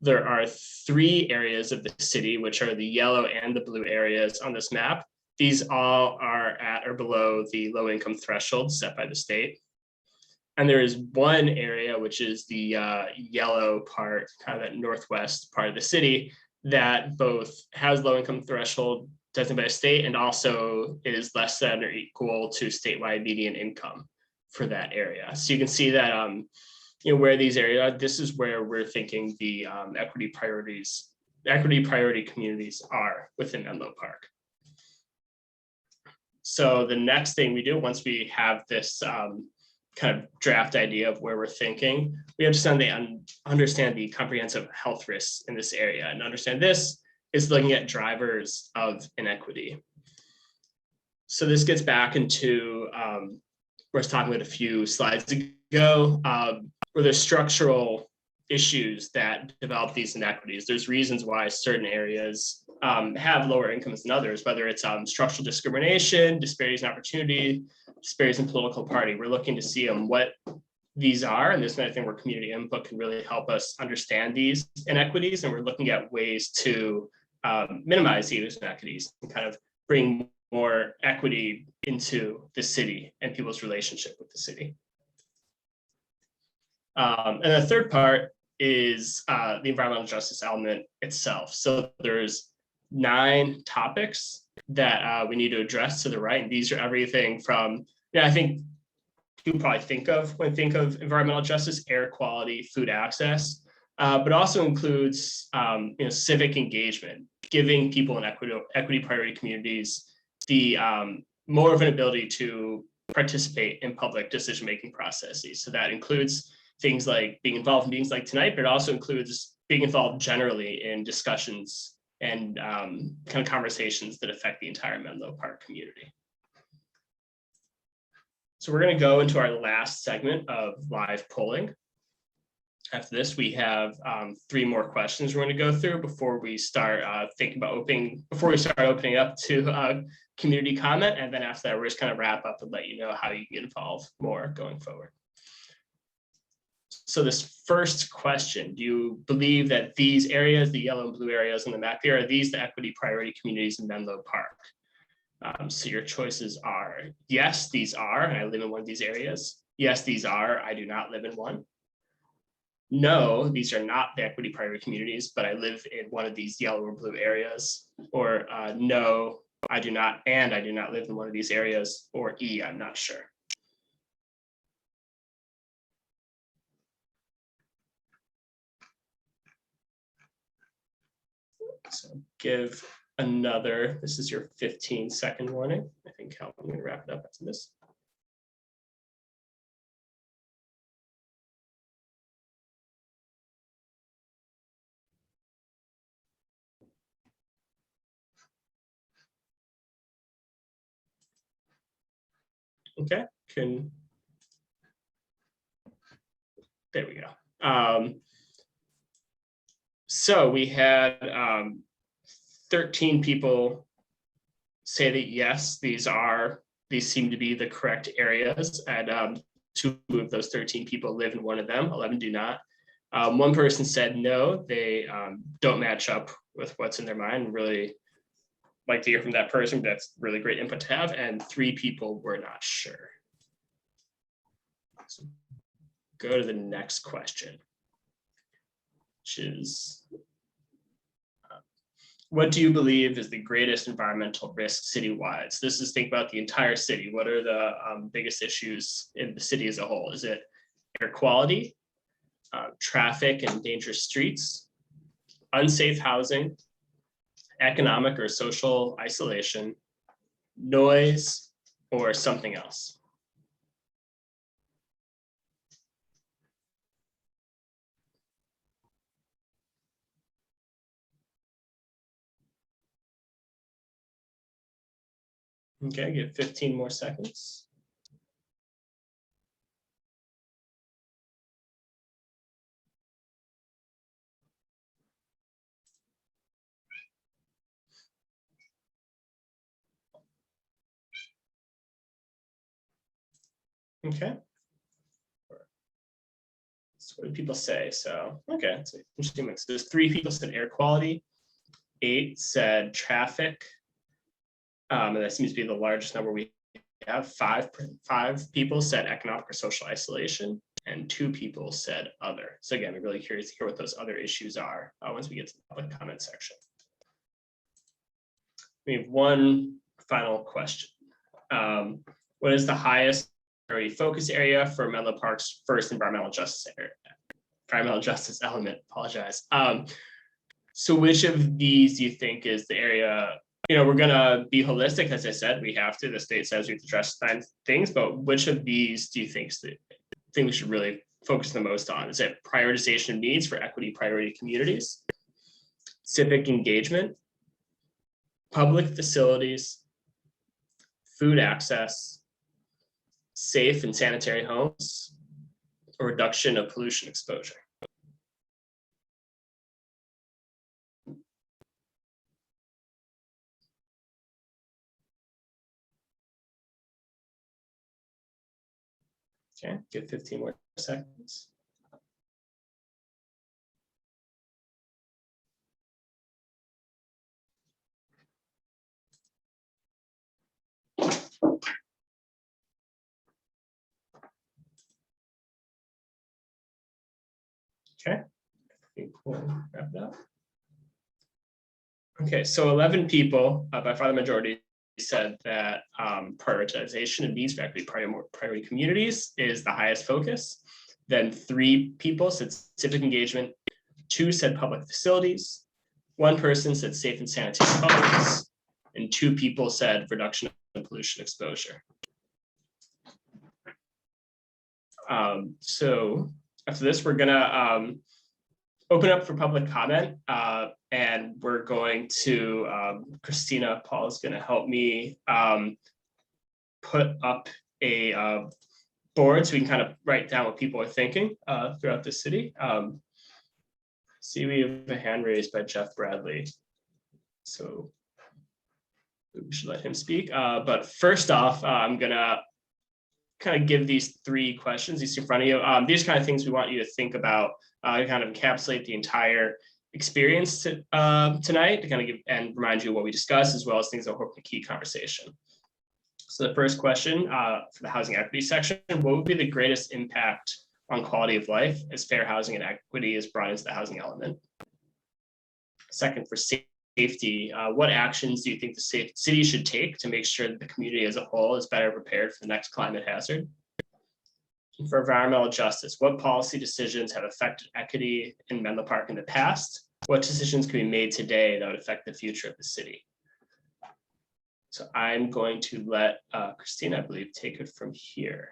There are 3 areas of the city, which are the yellow and the blue areas on this map. These all are at or below the low income threshold set by the state. And there is one area, which is the yellow part, kind of that northwest part of the city, that both has low income threshold designated by the state and also is less than or equal to statewide median income for that area. So you can see that where these areas, this is where we're thinking the equity priority communities are within Menlo Park. So the next thing we do once we have this kind of draft idea of where we're thinking, we understand the comprehensive health risks in this area. And understand this is looking at drivers of inequity. So this gets back into where I was talking about a few slides ago, where there's structural issues that develop these inequities. There's reasons why certain areas have lower incomes than others, whether it's structural discrimination, disparities in opportunity, disparities in political party. We're looking to see what these are, and this is another thing where community input can really help us understand these inequities, and we're looking at ways to minimize these inequities and kind of bring more equity into the city and people's relationship with the city. And the third part is the environmental justice element itself. So there's 9 topics that we need to address to the right. And these are everything from, I think you probably think of when think of environmental justice, air quality, food access, but also includes civic engagement, giving people in equity priority communities the more of an ability to participate in public decision-making processes. So that includes things like being involved in meetings like tonight, but it also includes being involved generally in discussions and kind of conversations that affect the entire Menlo Park community. So we're going to go into our last segment of live polling. After this, we have 3 more questions we're going to go through before we start thinking about opening up to community comment. And then after that, we're just kind of wrap up and let you know how you can get involved more going forward. So this first question, do you believe that these areas, the yellow and blue areas on the map here, are these the equity priority communities in Menlo Park? So your choices are, yes, these are, and I live in one of these areas. Yes, these are, I do not live in one. No, these are not the equity priority communities, but I live in one of these yellow or blue areas. Or no, I do not, and I do not live in one of these areas. Or E, I'm not sure. So give another, this is your 15-second warning. I think I'm going to wrap it up after this. Okay, there we go. So we had 13 people say that yes, these seem to be the correct areas, and 2 of those 13 people live in one of them, 11 do not. 1 person said no, they don't match up with what's in their mind. Really like to hear from that person. That's really great input to have. And 3 people were not sure. So go to the next question, which is, what do you believe is the greatest environmental risk citywide? So this is think about the entire city. What are the biggest issues in the city as a whole? Is it air quality, traffic and dangerous streets, unsafe housing, economic or social isolation, noise, or something else? Okay, give 15 more seconds. Okay. So what do people say? So, okay, it's an interesting mix. There's 3 people said air quality, 8 said traffic. And that seems to be the largest number we have. 5 people said economic or social isolation, and 2 people said other. So again, we're really curious to hear what those other issues are once we get to the public comment section. We have one final question. What is the highest priority focus area for Menlo Park's first environmental justice element? Apologize. So which of these do you think is the area? We're gonna be holistic, as I said, we have to. The state says we have to address 9 things, but which of these do you think we should really focus the most on? Is it prioritization of needs for equity priority communities, civic engagement, public facilities, food access, safe and sanitary homes, or reduction of pollution exposure? Okay, give 15 more seconds. Okay, I think we'll wrap it up. Okay, so 11 people, by far the majority, said that prioritization of needs for equity priority communities is the highest focus. Then 3 people said civic engagement, 2 said public facilities, 1 person said safe and sanitary homes, and 2 people said reduction of pollution exposure. So after this, we're gonna open up for public comment, and we're going to, Christina Paul is gonna help me put up a board so we can kind of write down what people are thinking throughout the city. See, we have a hand raised by Jeff Bradley, so we should let him speak. But first off, I'm gonna kind of give these 3 questions, these in front of you. These kind of things we want you to think about, kind of encapsulate the entire experience tonight, to kind of give and remind you of what we discussed, as well as things that hope to keep conversation. So the first question for the housing equity section: what would be the greatest impact on quality of life as fair housing and equity is brought into the housing element? Second, for safety, what actions do you think the city should take to make sure that the community as a whole is better prepared for the next climate hazard? And for environmental justice, what policy decisions have affected equity in Menlo Park in the past? What decisions can be made today that would affect the future of the city? So I'm going to let Christina, I believe, take it from here.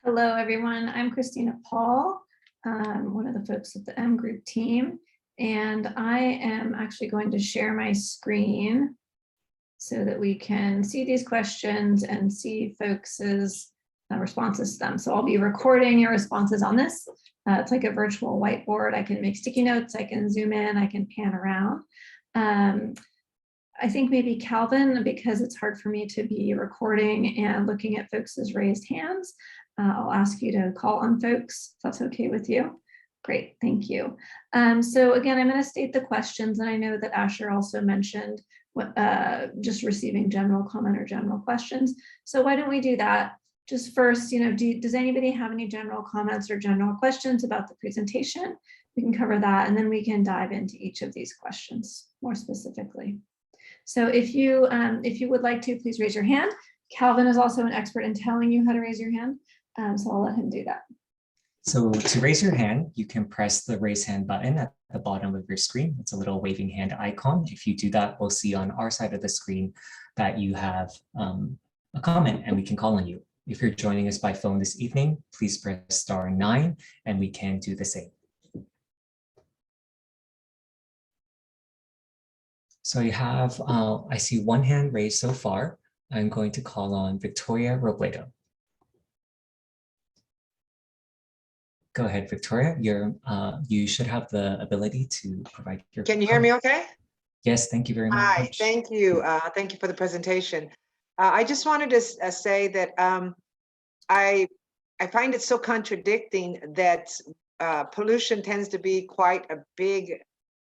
Hello, everyone. I'm Christina Paul, one of the folks at the M Group team, and I am actually going to share my screen so that we can see these questions and see folks' responses to them. So I'll be recording your responses on this. It's like a virtual whiteboard. I can make sticky notes, I can zoom in, I can pan around. I think maybe Calvin, because it's hard for me to be recording and looking at folks' raised hands, I'll ask you to call on folks, if that's okay with you. Great, thank you. So again, I'm going to state the questions, and I know that Asher also mentioned just receiving general comment or general questions. So why don't we do that? Just first, does anybody have any general comments or general questions about the presentation? We can cover that, and then we can dive into each of these questions more specifically. So if you would like to, please raise your hand. Calvin is also an expert in telling you how to raise your hand, so I'll let him do that.
So to raise your hand, you can press the raise hand button at the bottom of your screen. It's a little waving hand icon. If you do that, we'll see on our side of the screen that you have a comment and we can call on you. If you're joining us by phone this evening, please press *9 and we can do the same. So you have, I see 1 hand raised so far. I'm going to call on Victoria Robledo. Go ahead, Victoria. You should have the ability to provide your.
Can you hear me okay?
Yes, thank you very much.
Hi, thank you. Thank you for the presentation. I just wanted to say that I find it so contradicting that pollution tends to be quite a big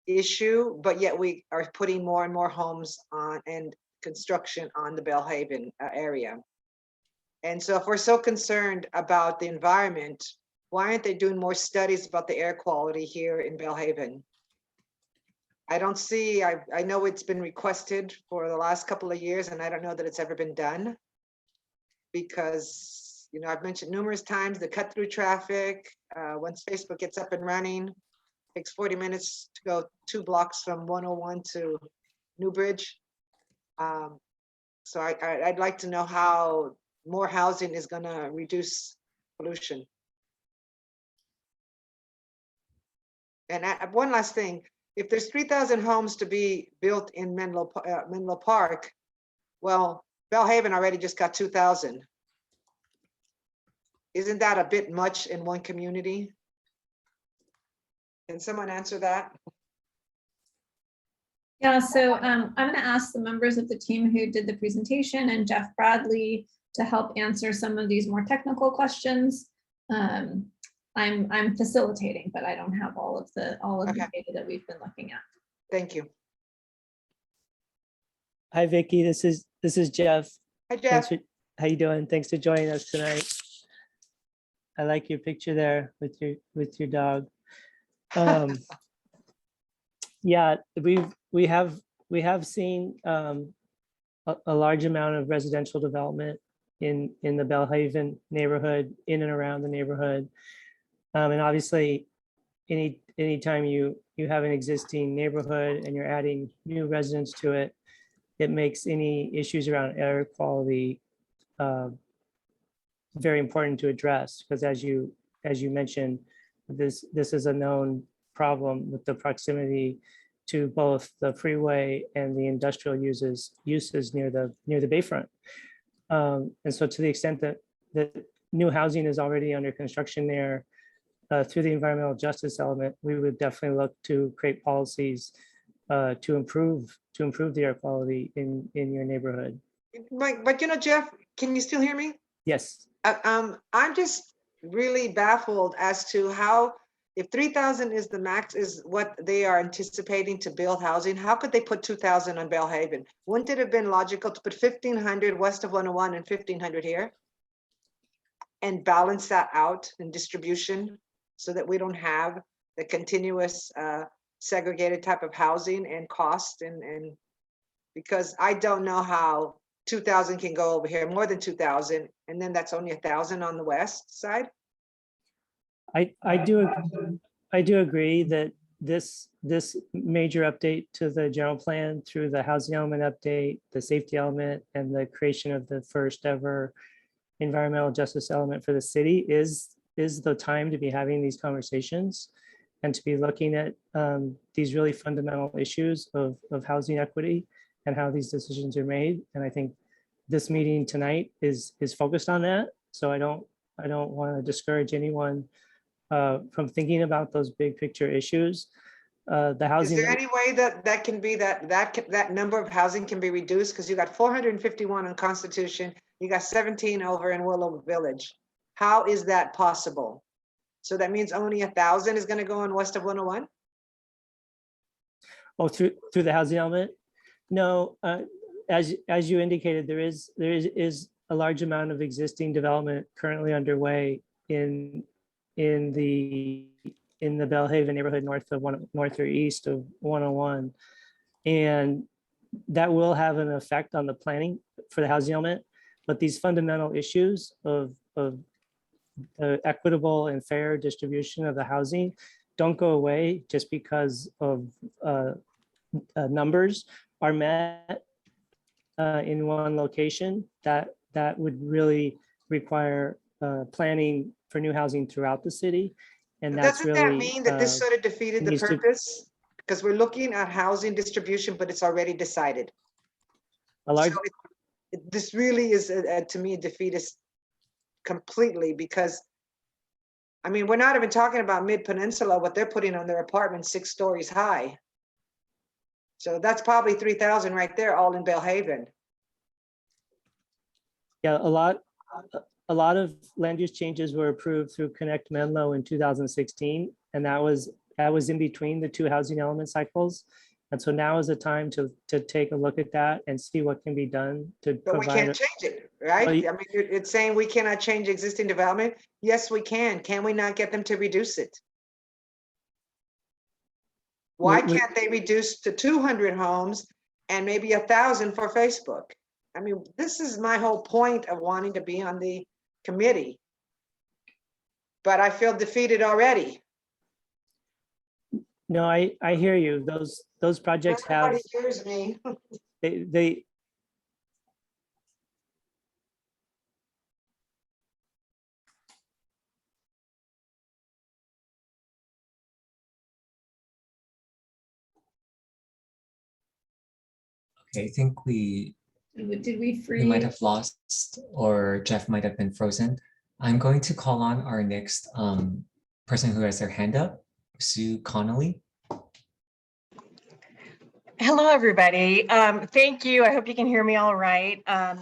issue, but yet we are putting more and more homes on and construction on the Belhaven area. And so if we're so concerned about the environment, why aren't they doing more studies about the air quality here in Belhaven? I don't see, I know it's been requested for the last couple of years, and I don't know that it's ever been done. Because, you know, I've mentioned numerous times the cut through traffic, once Facebook gets up and running, takes 40 minutes to go 2 blocks from 101 to Newbridge. So I'd like to know how more housing is gonna reduce pollution. And one last thing, if there's 3,000 homes to be built in Menlo Park, well, Belhaven already just got 2,000. Isn't that a bit much in one community? Can someone answer that?
Yeah, so I'm going to ask the members of the team who did the presentation and Jeff Bradley to help answer some of these more technical questions. I'm facilitating, but I don't have all of the data that we've been looking at.
Thank you.
Hi, Vicky. This is Jeff.
Hi, Jeff.
How you doing? Thanks for joining us tonight. I like your picture there with your dog. Yeah, we have seen a large amount of residential development in the Belhaven neighborhood, in and around the neighborhood. And obviously, anytime you have an existing neighborhood and you're adding new residents to it, it makes any issues around air quality very important to address, because as you mentioned, this is a known problem with the proximity to both the freeway and the industrial uses near the bayfront. And so to the extent that new housing is already under construction there, through the environmental justice element, we would definitely look to create policies to improve the air quality in your neighborhood.
But you know, Jeff, can you still hear me?
Yes.
I'm just really baffled as to how, if 3,000 is the max, is what they are anticipating to build housing, how could they put 2,000 on Belhaven? Wouldn't it have been logical to put 1,500 west of 101 and 1,500 here? And balance that out in distribution so that we don't have the continuous segregated type of housing and cost, and because I don't know how 2,000 can go over here, more than 2,000, and then that's only 1,000 on the west side.
I do agree that this major update to the general plan through the housing element update, the safety element, and the creation of the first ever environmental justice element for the city is the time to be having these conversations and to be looking at these really fundamental issues of housing equity and how these decisions are made. And I think this meeting tonight is focused on that. So I don't want to discourage anyone from thinking about those big picture issues. The housing.
Is there any way that can be that number of housing can be reduced? Because you got 451 on Constitution, you got 17 over in Willow Village. How is that possible? So that means only 1,000 is going to go in west of 101?
Oh, through the housing element? No, as you indicated, there is a large amount of existing development currently underway in the Belhaven neighborhood north or east of 101, and that will have an effect on the planning for the housing element. But these fundamental issues of the equitable and fair distribution of the housing don't go away just because of numbers are met in one location. That would really require planning for new housing throughout the city. And that's
doesn't
really,
that mean that this sort of defeated the purpose? Because we're looking at housing distribution, but it's already decided. This really is, to me, defeatist completely, because I mean, we're not even talking about Mid-Peninsula, what they're putting on their apartments 6 stories high. So that's probably 3,000 right there, all in Belhaven.
Yeah, a lot of land use changes were approved through Connect Menlo in 2016, and that was in between the two housing element cycles. And so now is the time to take a look at that and see what can be done to
But we
provide.
can't change it, right? I
Well,
mean, it's saying we cannot change existing development. Yes, we can. Can we not get them to reduce it? Why can't they reduce to 200 homes and maybe 1,000 for Facebook? I mean, this is my whole point of wanting to be on the committee. But I feel defeated already.
No, I hear you. Those projects have,
Everybody hears me.
they
Okay, I think
Did we
we might
freeze?
have lost, or Jeff might have been frozen. I'm going to call on our next person who has their hand up, Sue Connolly.
Hello, everybody. Thank you. I hope you can hear me all right. I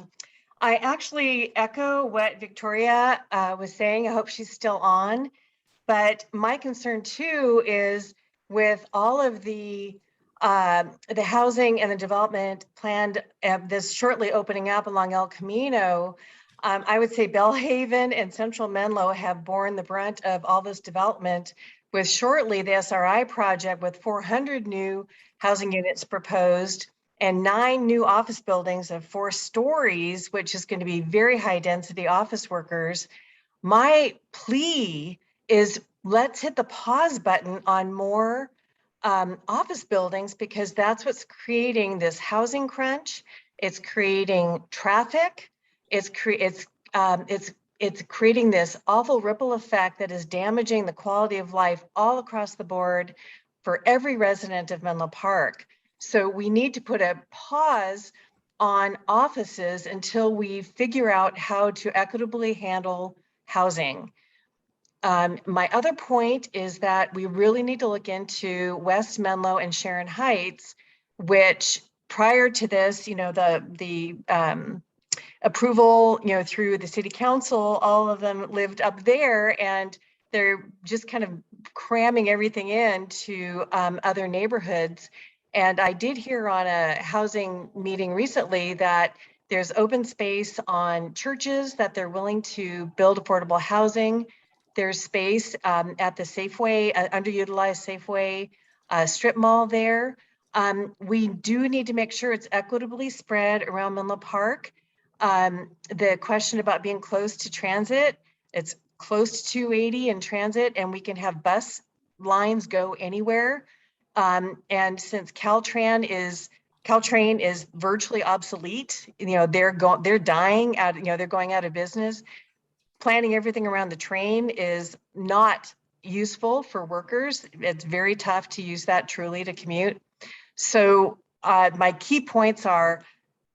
actually echo what Victoria was saying. I hope she's still on. But my concern too is with all of the housing and the development planned, this shortly opening up along El Camino, I would say Bellhaven and Central Menlo have borne the brunt of all this development, with shortly the SRI project with 400 new housing units proposed and 9 new office buildings of 4 stories, which is going to be very high density office workers. My plea is let's hit the pause button on more office buildings, because that's what's creating this housing crunch. It's creating traffic. It's creating this awful ripple effect that is damaging the quality of life all across the board for every resident of Menlo Park. So we need to put a pause on offices until we figure out how to equitably handle housing. My other point is that we really need to look into West Menlo and Sharon Heights, which prior to this, the approval, through the city council, all of them lived up there, and they're just kind of cramming everything into other neighborhoods. And I did hear on a housing meeting recently that there's open space on churches that they're willing to build affordable housing. There's space at the Safeway, underutilized Safeway strip mall there. We do need to make sure it's equitably spread around Menlo Park. The question about being close to transit, it's close to 280 in transit, and we can have bus lines go anywhere. And since Caltrain is virtually obsolete, they're dying out, they're going out of business. Planning everything around the train is not useful for workers. It's very tough to use that truly to commute. So my key points are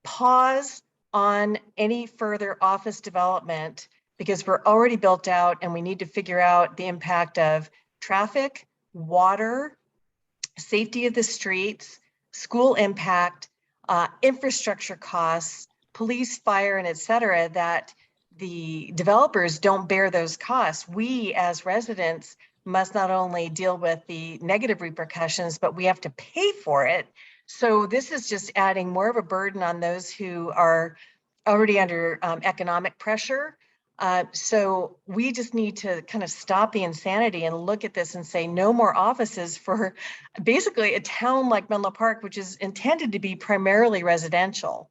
pause on any further office development, because we're already built out and we need to figure out the impact of traffic, water, safety of the streets, school impact, infrastructure costs, police, fire, and et cetera, that the developers don't bear those costs. We as residents must not only deal with the negative repercussions, but we have to pay for it. So this is just adding more of a burden on those who are already under economic pressure. So we just need to kind of stop the insanity and look at this and say no more offices for basically a town like Menlo Park, which is intended to be primarily residential.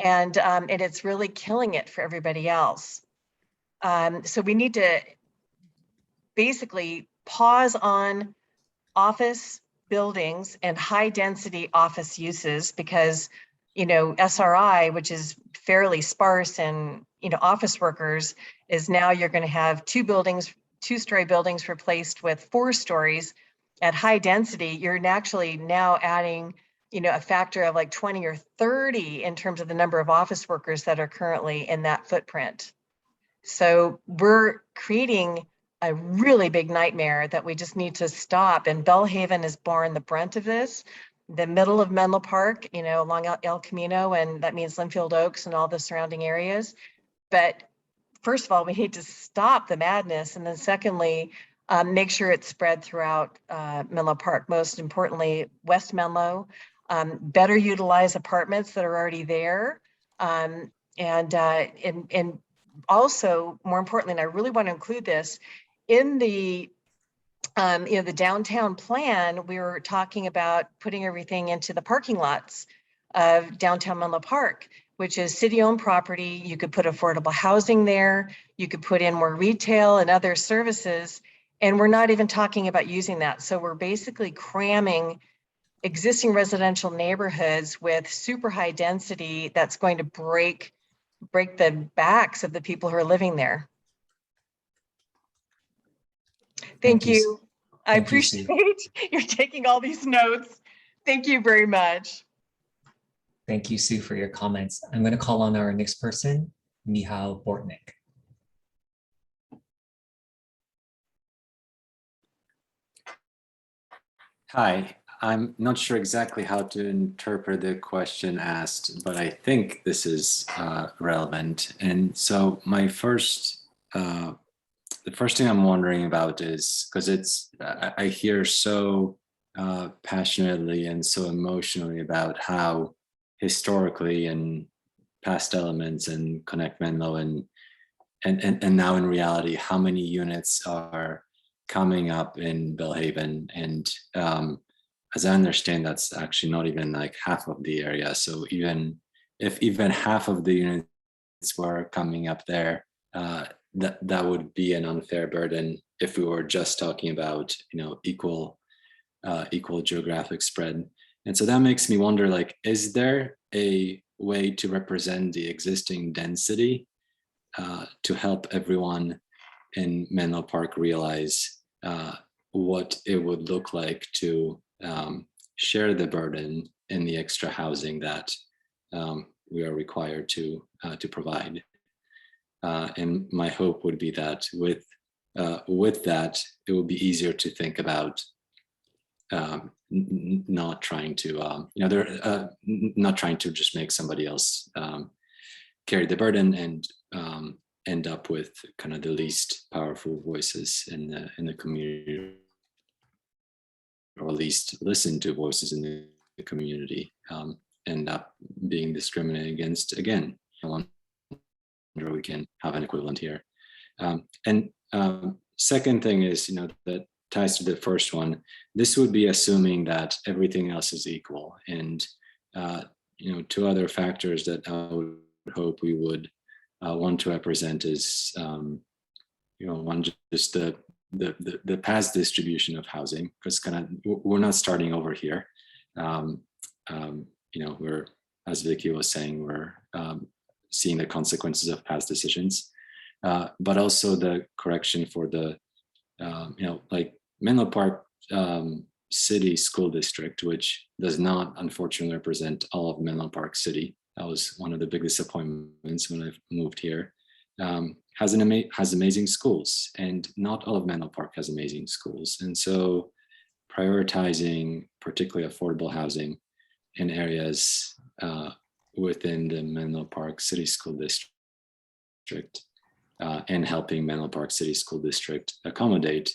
And it's really killing it for everybody else. So we need to basically pause on office buildings and high density office uses, because SRI, which is fairly sparse in office workers, is now you're going to have 2-story buildings replaced with 4 stories at high density. You're actually now adding a factor of like 20 or 30 in terms of the number of office workers that are currently in that footprint. So we're creating a really big nightmare that we just need to stop. And Bellhaven has borne the brunt of this. The middle of Menlo Park, along El Camino, and that means Linfield Oaks and all the surrounding areas. But first of all, we need to stop the madness. And then secondly, make sure it's spread throughout Menlo Park. Most importantly, West Menlo, better utilize apartments that are already there. And also, more importantly, and I really want to include this, in the the downtown plan, we were talking about putting everything into the parking lots of downtown Menlo Park, which is city-owned property. You could put affordable housing there. You could put in more retail and other services. And we're not even talking about using that. So we're basically cramming existing residential neighborhoods with super high density that's going to break the backs of the people who are living there. Thank you. I appreciate you're taking all these notes. Thank you very much.
Thank you, Sue, for your comments. I'm going to call on our next person, Michal Bortnik.
Hi, I'm not sure exactly how to interpret the question asked, but I think this is relevant. And so my the first thing I'm wondering about is, because I hear so passionately and so emotionally about how historically and past elements and Connect Menlo and now in reality, how many units are coming up in Belhaven. And as I understand, that's actually not even like half of the area. So if even half of the units were coming up there, that would be an unfair burden if we were just talking about equal geographic spread. And so that makes me wonder, like, is there a way to represent the existing density to help everyone in Menlo Park realize what it would look like to share the burden in the extra housing that we are required to provide? And my hope would be that with that, it will be easier to think about not trying to not trying to just make somebody else carry the burden and end up with kind of the least powerful voices in the community, or at least listen to voices in the community, end up being discriminated against again. I wonder we can have an equivalent here. Second thing is, that ties to the first one. This would be assuming that everything else is equal, and two other factors that I would hope we would want to represent is, one, just the past distribution of housing, because we're not starting over here. We're, as Vicky was saying, we're seeing the consequences of past decisions, but also the correction for the, like Menlo Park City School District, which does not unfortunately represent all of Menlo Park City. That was one of the big disappointments when I moved here. Has amazing schools, and not all of Menlo Park has amazing schools. And so prioritizing particularly affordable housing in areas within the Menlo Park City School District and helping Menlo Park City School District accommodate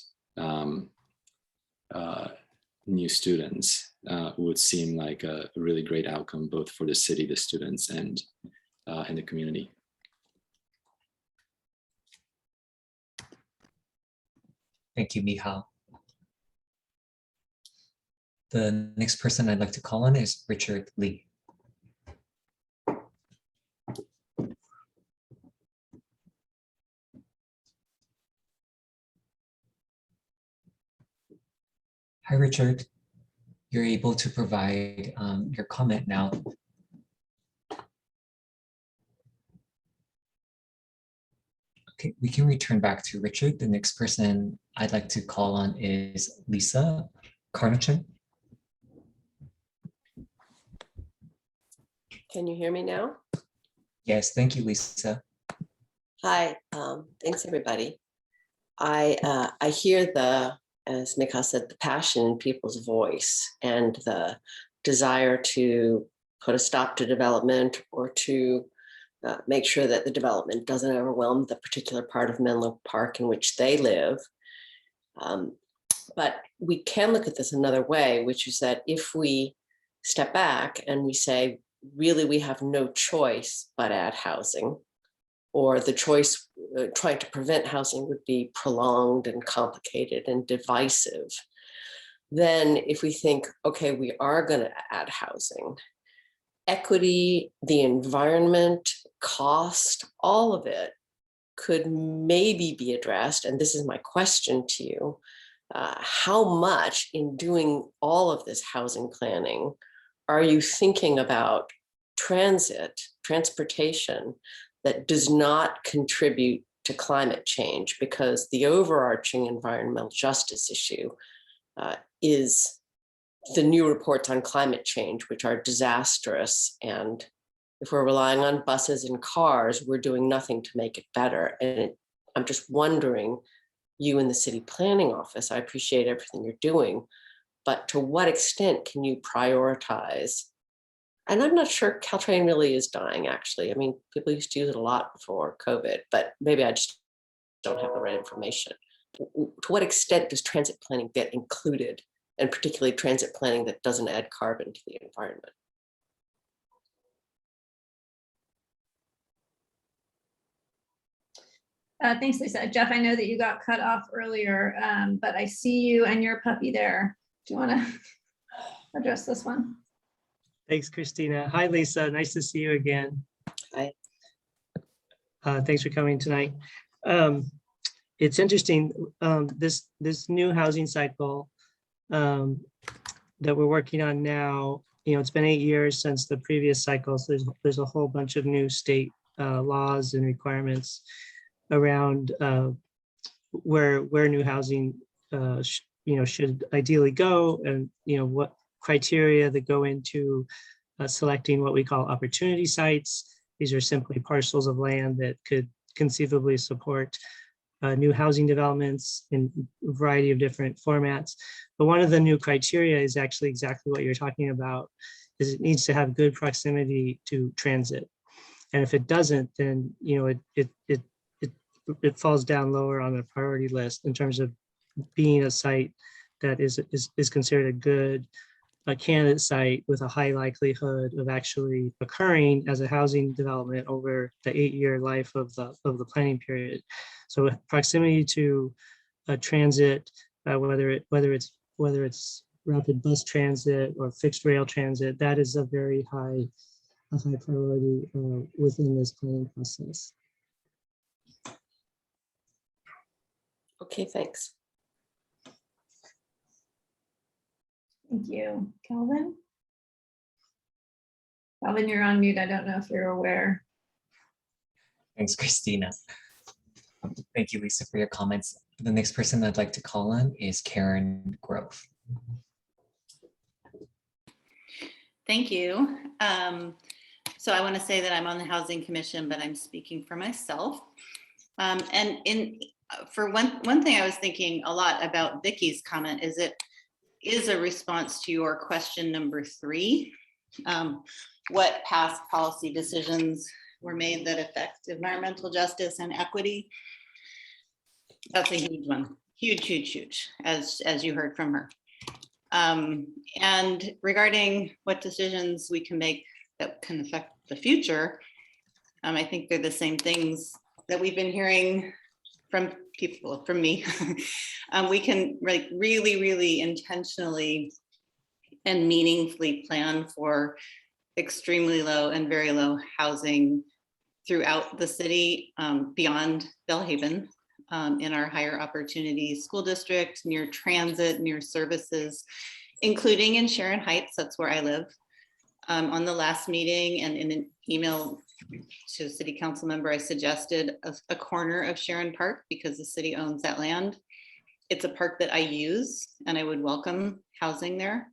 new students would seem like a really great outcome, both for the city, the students, and the community.
Thank you, Michal. The next person I'd like to call on is Richard Lee. Hi, Richard. You're able to provide your comment now. Okay, we can return back to Richard. The next person I'd like to call on is Lisa Carnegie.
Can you hear me now?
Yes, thank you, Lisa.
Hi, thanks everybody. I hear as Michal said, the passion in people's voice and the desire to put a stop to development or to make sure that the development doesn't overwhelm the particular part of Menlo Park in which they live. But we can look at this another way, which is that if we step back and we say, really, we have no choice but add housing, or the choice trying to prevent housing would be prolonged and complicated and divisive. Then if we think, okay, we are going to add housing, equity, the environment, cost, all of it could maybe be addressed. And this is my question to you. How much in doing all of this housing planning are you thinking about transportation that does not contribute to climate change? Because the overarching environmental justice issue is the new reports on climate change, which are disastrous. And if we're relying on buses and cars, we're doing nothing to make it better. And I'm just wondering, you in the city planning office, I appreciate everything you're doing, but to what extent can you prioritize? And I'm not sure Caltrain really is dying, actually. I mean, people used to use it a lot before COVID, but maybe I just don't have the right information. To what extent does transit planning get included, and particularly transit planning that doesn't add carbon to the environment?
Thanks, Lisa. Jeff, I know that you got cut off earlier, but I see you and your puppy there. Do you want to address this one?
Thanks, Christina. Hi, Lisa. Nice to see you again.
Hi.
Thanks for coming tonight. It's interesting, this new housing cycle that we're working on now, it's been 8 years since the previous cycle. So there's a whole bunch of new state laws and requirements around where new housing should ideally go, and what criteria that go into selecting what we call opportunity sites. These are simply parcels of land that could conceivably support new housing developments in a variety of different formats. But one of the new criteria is actually exactly what you're talking about, is it needs to have good proximity to transit. And if it doesn't, then it falls down lower on the priority list in terms of being a site that is considered a good candidate site with a high likelihood of actually occurring as a housing development over the 8-year life of the planning period. So proximity to transit, whether it's rapid bus transit or fixed rail transit, that is a very high priority within this planning process.
Okay, thanks.
Thank you. Calvin? Calvin, you're on mute. I don't know if you're aware.
Thanks, Christina. Thank you, Lisa, for your comments. The next person I'd like to call on is Karen Grove.
Thank you. So I want to say that I'm on the Housing Commission, but I'm speaking for myself. For one thing, I was thinking a lot about Vicky's comment is it is a response to your question number 3. What past policy decisions were made that affect environmental justice and equity? That's a huge one, huge, as you heard from her. And regarding what decisions we can make that can affect the future, I think they're the same things that we've been hearing from people, from me. We can really intentionally and meaningfully plan for extremely low and very low housing throughout the city, beyond Belhaven, in our higher opportunity school district, near transit, near services, including in Sharon Heights. That's where I live. On the last meeting and in an email to a city council member, I suggested a corner of Sharon Park because the city owns that land. It's a park that I use and I would welcome housing there.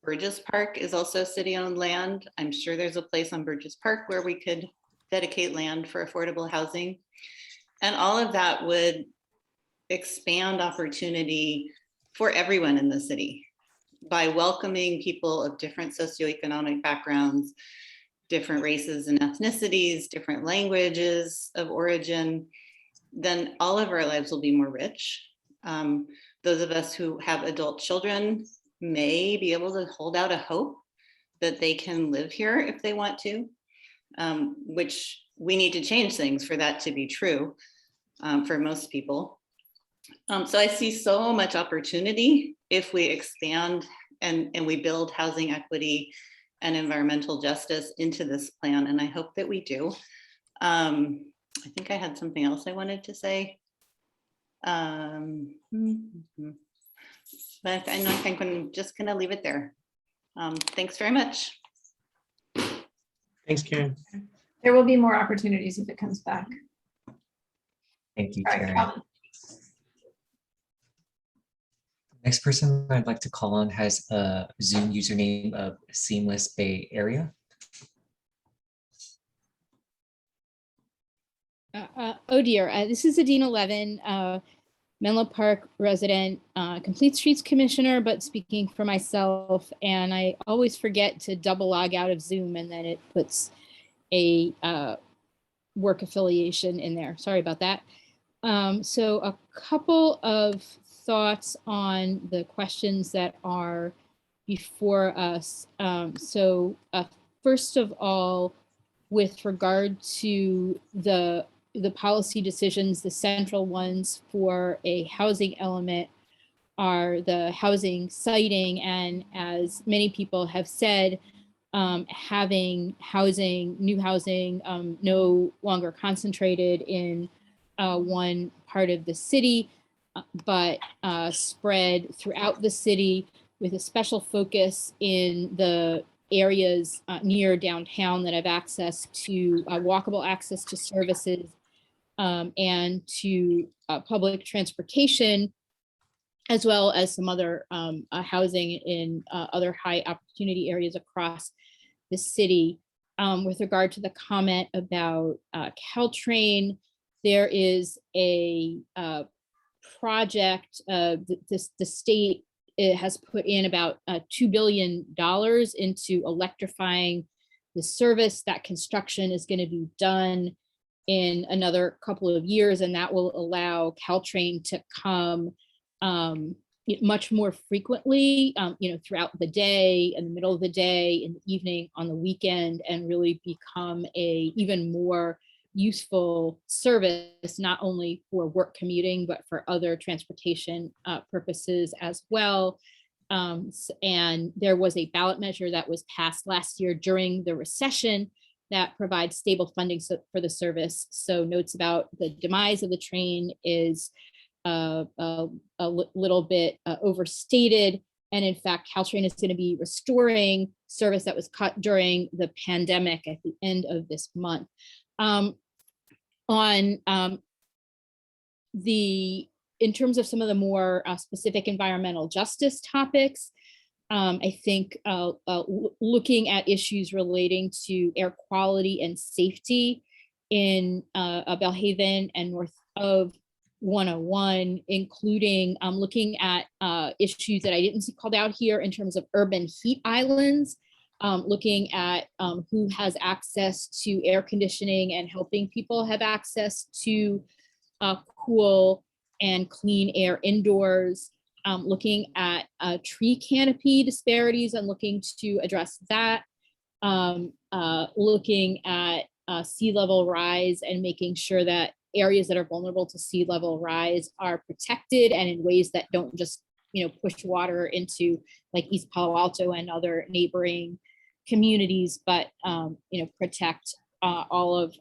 Burgess Park is also city-owned land. I'm sure there's a place on Burgess Park where we could dedicate land for affordable housing. And all of that would expand opportunity for everyone in the city by welcoming people of different socioeconomic backgrounds, different races and ethnicities, different languages of origin, then all of our lives will be more rich. Those of us who have adult children may be able to hold out a hope that they can live here if they want to, which we need to change things for that to be true for most people. So I see so much opportunity if we expand and we build housing equity and environmental justice into this plan, and I hope that we do. I think I had something else I wanted to say. But I think I'm just gonna leave it there. Thanks very much.
Thanks, Karen.
There will be more opportunities if it comes back.
Thank you,
All right,
Karen.
Calvin.
Next person I'd like to call on has a Zoom username of Seamless Bay Area.
Oh dear, this is Adina Levin, Menlo Park resident, Complete Streets Commissioner, but speaking for myself, and I always forget to double log out of Zoom and then it puts a work affiliation in there. Sorry about that. So a couple of thoughts on the questions that are before us. First of all, with regard to the policy decisions, the central ones for a housing element are the housing siting, and as many people have said, having housing, new housing, no longer concentrated in one part of the city, but spread throughout the city with a special focus in the areas near downtown that have access to walkable access to services and to public transportation, as well as some other housing in other high opportunity areas across the city. With regard to the comment about Caltrain, there is a project, the state has put in about $2 billion into electrifying the service. That construction is going to be done in another couple of years, and that will allow Caltrain to come much more frequently, throughout the day, in the middle of the day, in the evening, on the weekend, and really become a even more useful service, not only for work commuting, but for other transportation purposes as well. And there was a ballot measure that was passed last year during the recession that provides stable funding for the service. So notes about the demise of the train is a little bit overstated. And in fact, Caltrain is going to be restoring service that was cut during the pandemic at the end of this month. In terms of some of the more specific environmental justice topics, I think looking at issues relating to air quality and safety in Belhaven and north of 101, including looking at issues that I didn't see called out here in terms of urban heat islands, looking at who has access to air conditioning and helping people have access to cool and clean air indoors, looking at tree canopy disparities and looking to address that, looking at sea level rise and making sure that areas that are vulnerable to sea level rise are protected and in ways that don't just push water into like East Palo Alto and other neighboring communities, but protect all of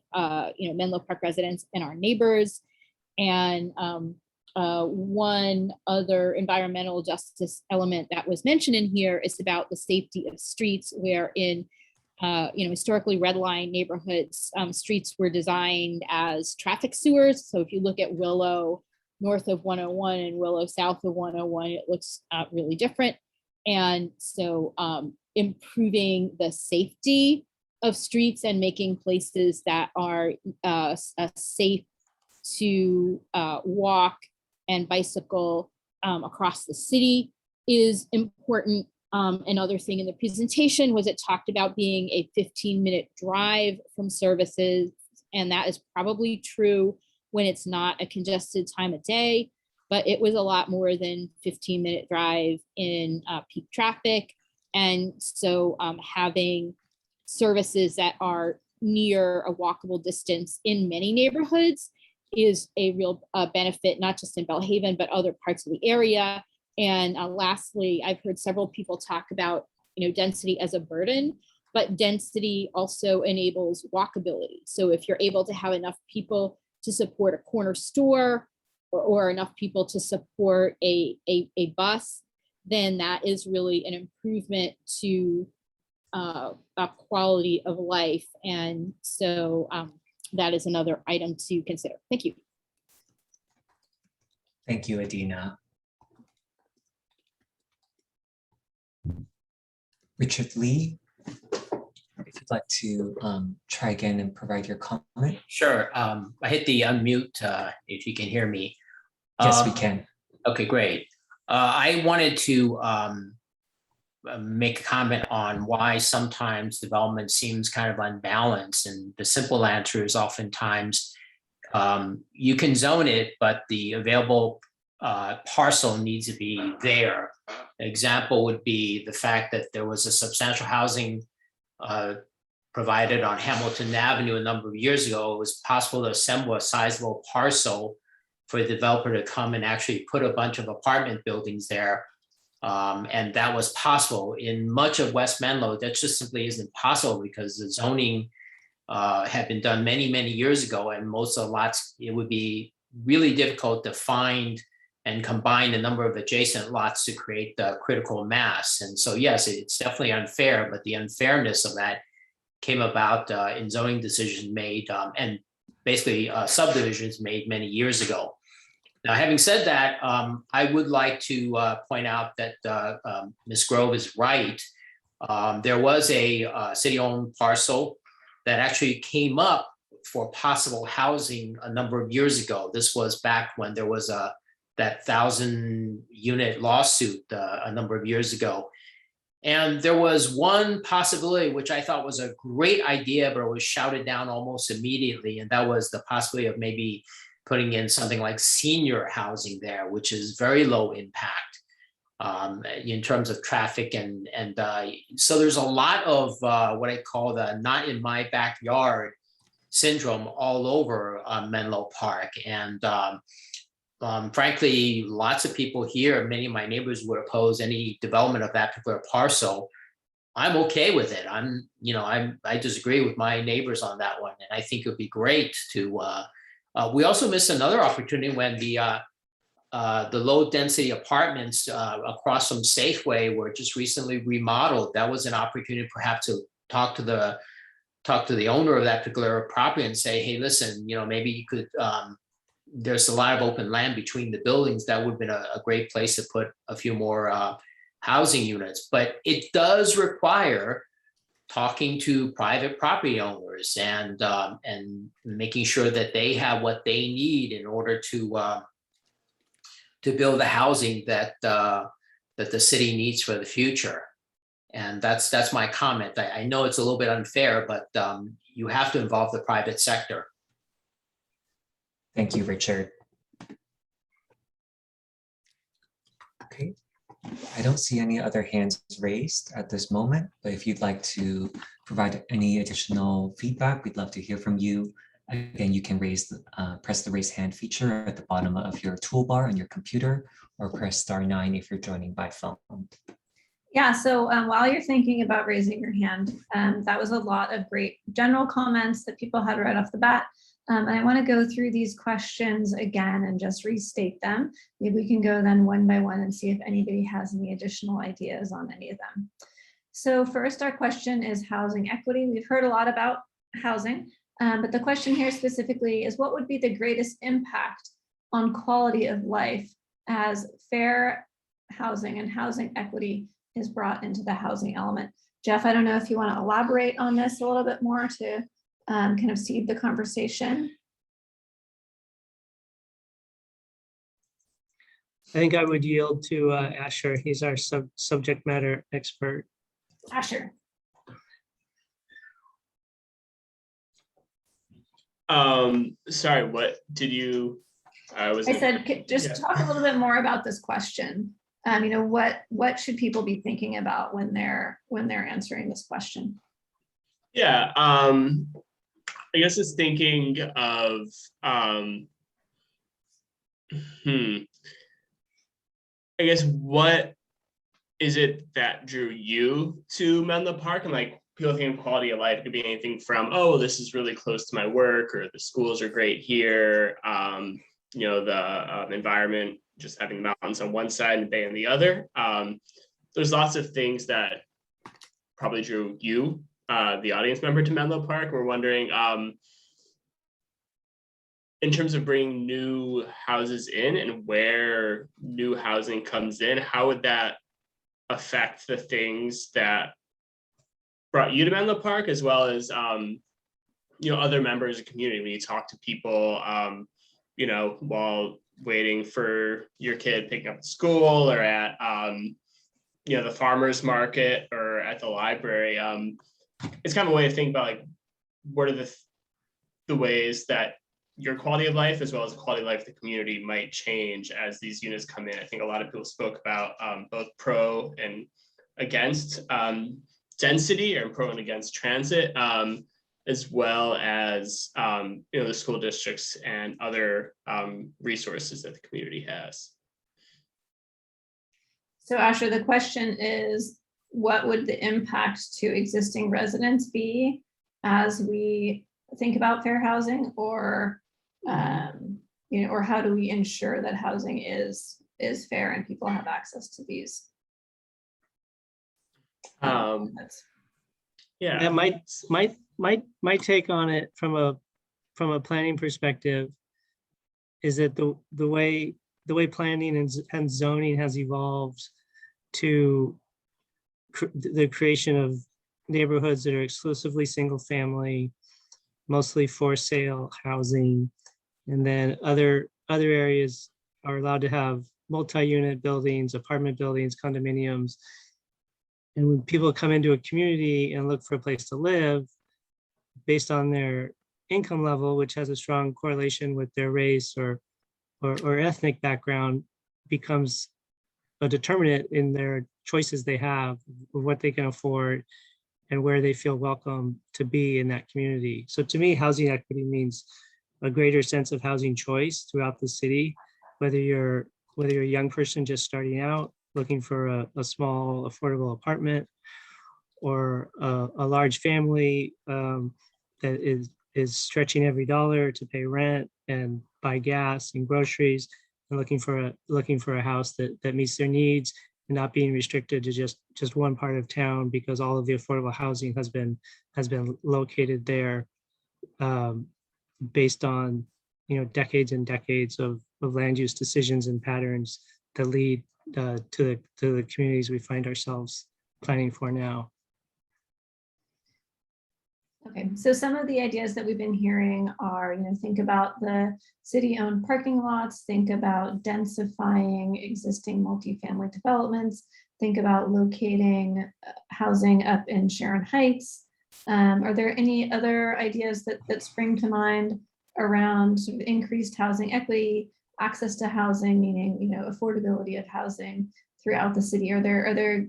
Menlo Park residents and our neighbors. And one other environmental justice element that was mentioned in here is about the safety of streets, where in historically redline neighborhoods, streets were designed as traffic sewers. So if you look at Willow north of 101 and Willow south of 101, it looks really different. And so improving the safety of streets and making places that are safe to walk and bicycle across the city is important. Another thing in the presentation was it talked about being a 15-minute drive from services, and that is probably true when it's not a congested time of day, but it was a lot more than 15-minute drive in peak traffic. And so having services that are near a walkable distance in many neighborhoods is a real benefit, not just in Belhaven, but other parts of the area. And lastly, I've heard several people talk about, density as a burden, but density also enables walkability. So if you're able to have enough people to support a corner store or enough people to support a bus, then that is really an improvement to a quality of life. And so that is another item to consider. Thank you.
Thank you, Adina. Richard Lee, if you'd like to try again and provide your comment.
Sure. I hit the unmute if you can hear me.
Yes, we can.
Okay, great. I wanted to make a comment on why sometimes development seems kind of unbalanced. And the simple answer is oftentimes you can zone it, but the available parcel needs to be there. An example would be the fact that there was a substantial housing provided on Hamilton Avenue a number of years ago. It was possible to assemble a sizable parcel for a developer to come and actually put a bunch of apartment buildings there. And that was possible. In much of West Menlo, that just simply isn't possible because the zoning had been done many, many years ago, and most of the lots, it would be really difficult to find and combine a number of adjacent lots to create the critical mass. And so, yes, it's definitely unfair, but the unfairness of that came about in zoning decisions made and basically subdivisions made many years ago. Now, having said that, I would like to point out that Ms. Grove is right. There was a city-owned parcel that actually came up for possible housing a number of years ago. This was back when there was that 1,000-unit lawsuit a number of years ago. And there was one possibility, which I thought was a great idea, but it was shouted down almost immediately. And that was the possibility of maybe putting in something like senior housing there, which is very low impact in terms of traffic. And so there's a lot of what I call the not in my backyard syndrome all over Menlo Park. And frankly, lots of people here, many of my neighbors would oppose any development of that particular parcel. I'm okay with it. I disagree with my neighbors on that one. And I think it would be great to, we also missed another opportunity when the low density apartments across from Safeway were just recently remodeled. That was an opportunity perhaps to talk to the owner of that particular property and say, hey, listen, maybe you could, there's a lot of open land between the buildings. That would have been a great place to put a few more housing units. But it does require talking to private property owners and making sure that they have what they need in order to build the housing that the city needs for the future. And that's my comment. I know it's a little bit unfair, but you have to involve the private sector.
Thank you, Richard. Okay, I don't see any other hands raised at this moment, but if you'd like to provide any additional feedback, we'd love to hear from you. Again, you can press the raise hand feature at the bottom of your toolbar on your computer, or press *9 if you're joining by phone.
Yeah, so while you're thinking about raising your hand, that was a lot of great general comments that people had right off the bat. And I want to go through these questions again and just restate them. Maybe we can go then one by one and see if anybody has any additional ideas on any of them. So first, our question is housing equity. We've heard a lot about housing, but the question here specifically is what would be the greatest impact on quality of life as fair housing and housing equity is brought into the housing element? Jeff, I don't know if you want to elaborate on this a little bit more to kind of seed the conversation.
I think I would yield to Asher. He's our subject matter expert.
Asher.
Sorry, what did you?
I said, just talk a little bit more about this question. You know, what should people be thinking about when they're answering this question?
Yeah, I guess it's thinking of I guess what is it that drew you to Menlo Park? And like people think of quality of life, it could be anything from, oh, this is really close to my work, or the schools are great here. You know, the environment, just having the mountains on one side and the bay on the other. There's lots of things that probably drew you, the audience member, to Menlo Park. We're wondering, in terms of bringing new houses in and where new housing comes in, how would that affect the things that brought you to Menlo Park, as well as you know, other members of the community? When you talk to people, you know, while waiting for your kid picking up at school, or at you know, the farmers market, or at the library, it's kind of a way to think about like what are the ways that your quality of life, as well as the quality of life of the community, might change as these units come in. I think a lot of people spoke about both pro and against density, or pro and against transit, as well as you know, the school districts and other resources that the community has.
So Asher, the question is, what would the impact to existing residents be as we think about fair housing, or you know, or how do we ensure that housing is fair and people have access to these?
Yeah,
And my take on it from a planning perspective is that the way planning and zoning has evolved to the creation of neighborhoods that are exclusively single family, mostly for sale housing, and then other areas are allowed to have multi-unit buildings, apartment buildings, condominiums. And when people come into a community and look for a place to live based on their income level, which has a strong correlation with their race or ethnic background, becomes a determinant in their choices they have, of what they can afford and where they feel welcome to be in that community. So to me, housing equity means a greater sense of housing choice throughout the city, whether you're a young person just starting out looking for a small affordable apartment, or a large family that is stretching every dollar to pay rent and buy gas and groceries, and looking for a house that meets their needs, and not being restricted to just one part of town because all of the affordable housing has been located there, based on, you know, decades and decades of land use decisions and patterns that lead to the communities we find ourselves planning for now.
Okay, so some of the ideas that we've been hearing are, you know, think about the city-owned parking lots, think about densifying existing multifamily developments, think about locating housing up in Sharon Heights. Are there any other ideas that spring to mind around sort of increased housing equity, access to housing, meaning, you know, affordability of housing throughout the city? Are there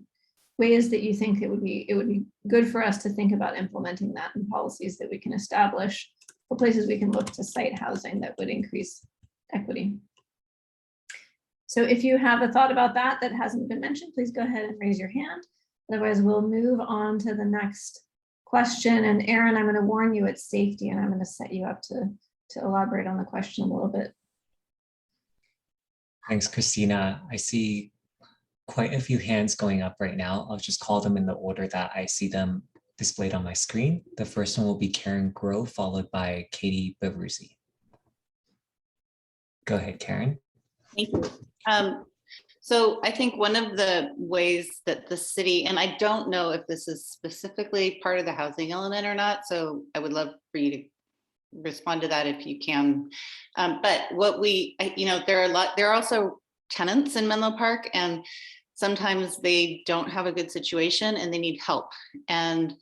ways that you think it would be good for us to think about implementing that in policies that we can establish, or places we can look to site housing that would increase equity? So if you have a thought about that hasn't been mentioned, please go ahead and raise your hand. Otherwise, we'll move on to the next question. And Aaron, I'm going to warn you it's safety, and I'm going to set you up to elaborate on the question a little bit.
Thanks, Christina. I see quite a few hands going up right now. I'll just call them in the order that I see them displayed on my screen. The first one will be Karen Grove, followed by Katie Bavruzzi. Go ahead, Karen.
Thank you. So I think one of the ways that the city, and I don't know if this is specifically part of the housing element or not, so I would love for you to respond to that if you can. But what we, you know, there are also tenants in Menlo Park, and sometimes they don't have a good situation and they need help. And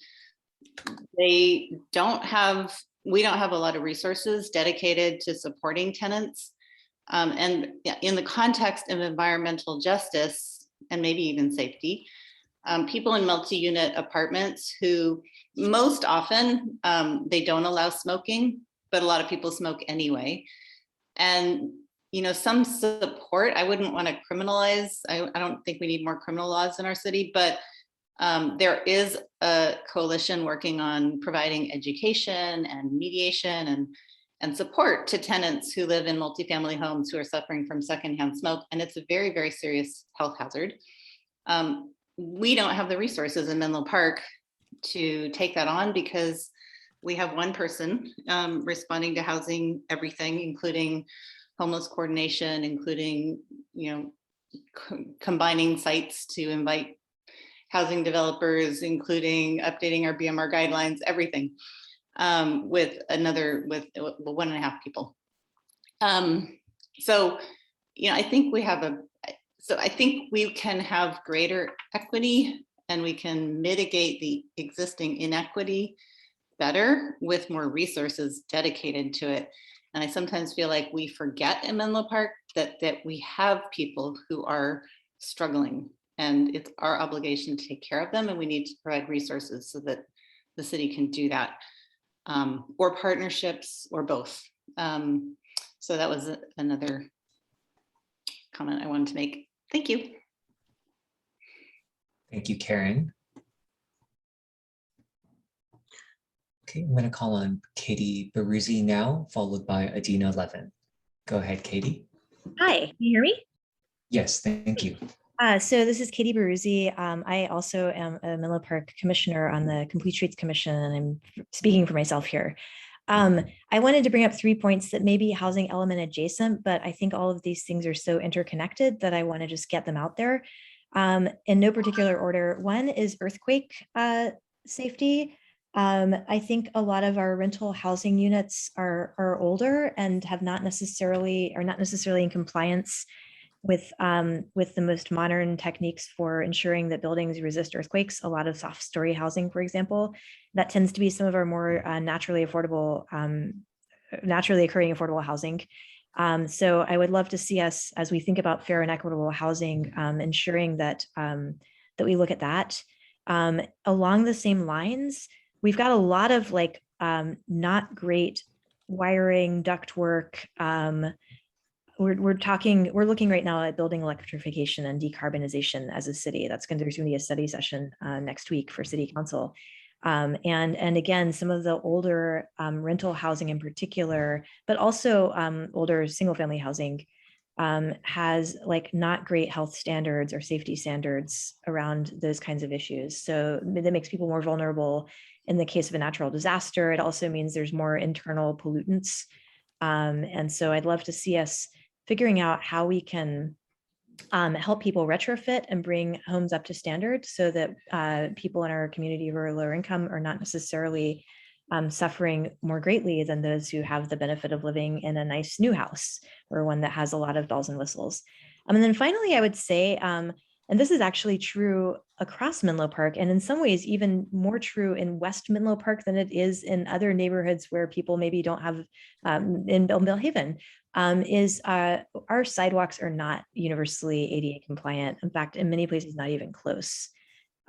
we don't have a lot of resources dedicated to supporting tenants. And in the context of environmental justice and maybe even safety, people in multi-unit apartments who most often they don't allow smoking, but a lot of people smoke anyway. And some support, I wouldn't want to criminalize. I don't think we need more criminal laws in our city, but there is a coalition working on providing education and mediation and support to tenants who live in multifamily homes who are suffering from secondhand smoke. And it's a very, very serious health hazard. We don't have the resources in Menlo Park to take that on because we have one person responding to housing everything, including homeless coordination, including combining sites to invite housing developers, including updating our BMR guidelines, everything, with 1.5 people. So I think I think we can have greater equity and we can mitigate the existing inequity better with more resources dedicated to it. And I sometimes feel like we forget in Menlo Park that we have people who are struggling, and it's our obligation to take care of them, and we need to provide resources so that the city can do that, or partnerships, or both. So that was another comment I wanted to make. Thank you.
Thank you, Karen. Okay, I'm going to call on Katie Baruzzi now, followed by Adina Levin. Go ahead, Katie.
Hi, can you hear me?
Yes, thank you.
So this is Katie Baruzzi. I also am a Menlo Park commissioner on the Complete Streets Commission, and I'm speaking for myself here. I wanted to bring up 3 points that may be housing element adjacent, but I think all of these things are so interconnected that I want to just get them out there. In no particular order. One is earthquake safety. I think a lot of our rental housing units are older and are not necessarily in compliance with the most modern techniques for ensuring that buildings resist earthquakes. A lot of soft story housing, for example, that tends to be some of our more naturally occurring affordable housing. So I would love to see us, as we think about fair and equitable housing, ensuring that that we look at that. Along the same lines, we've got a lot of not great wiring, ductwork. We're looking right now at building electrification and decarbonization as a city. There's going to be a study session next week for City Council. And again, some of the older rental housing in particular, but also older single family housing has not great health standards or safety standards around those kinds of issues. So that makes people more vulnerable in the case of a natural disaster. It also means there's more internal pollutants. And so I'd love to see us figuring out how we can help people retrofit and bring homes up to standard so that people in our community who are lower income are not necessarily suffering more greatly than those who have the benefit of living in a nice new house or one that has a lot of bells and whistles. And then finally, I would say, and this is actually true across Menlo Park, and in some ways even more true in West Menlo Park than it is in other neighborhoods where people maybe don't have in Belhaven, is our sidewalks are not universally ADA compliant. In fact, in many places, not even close.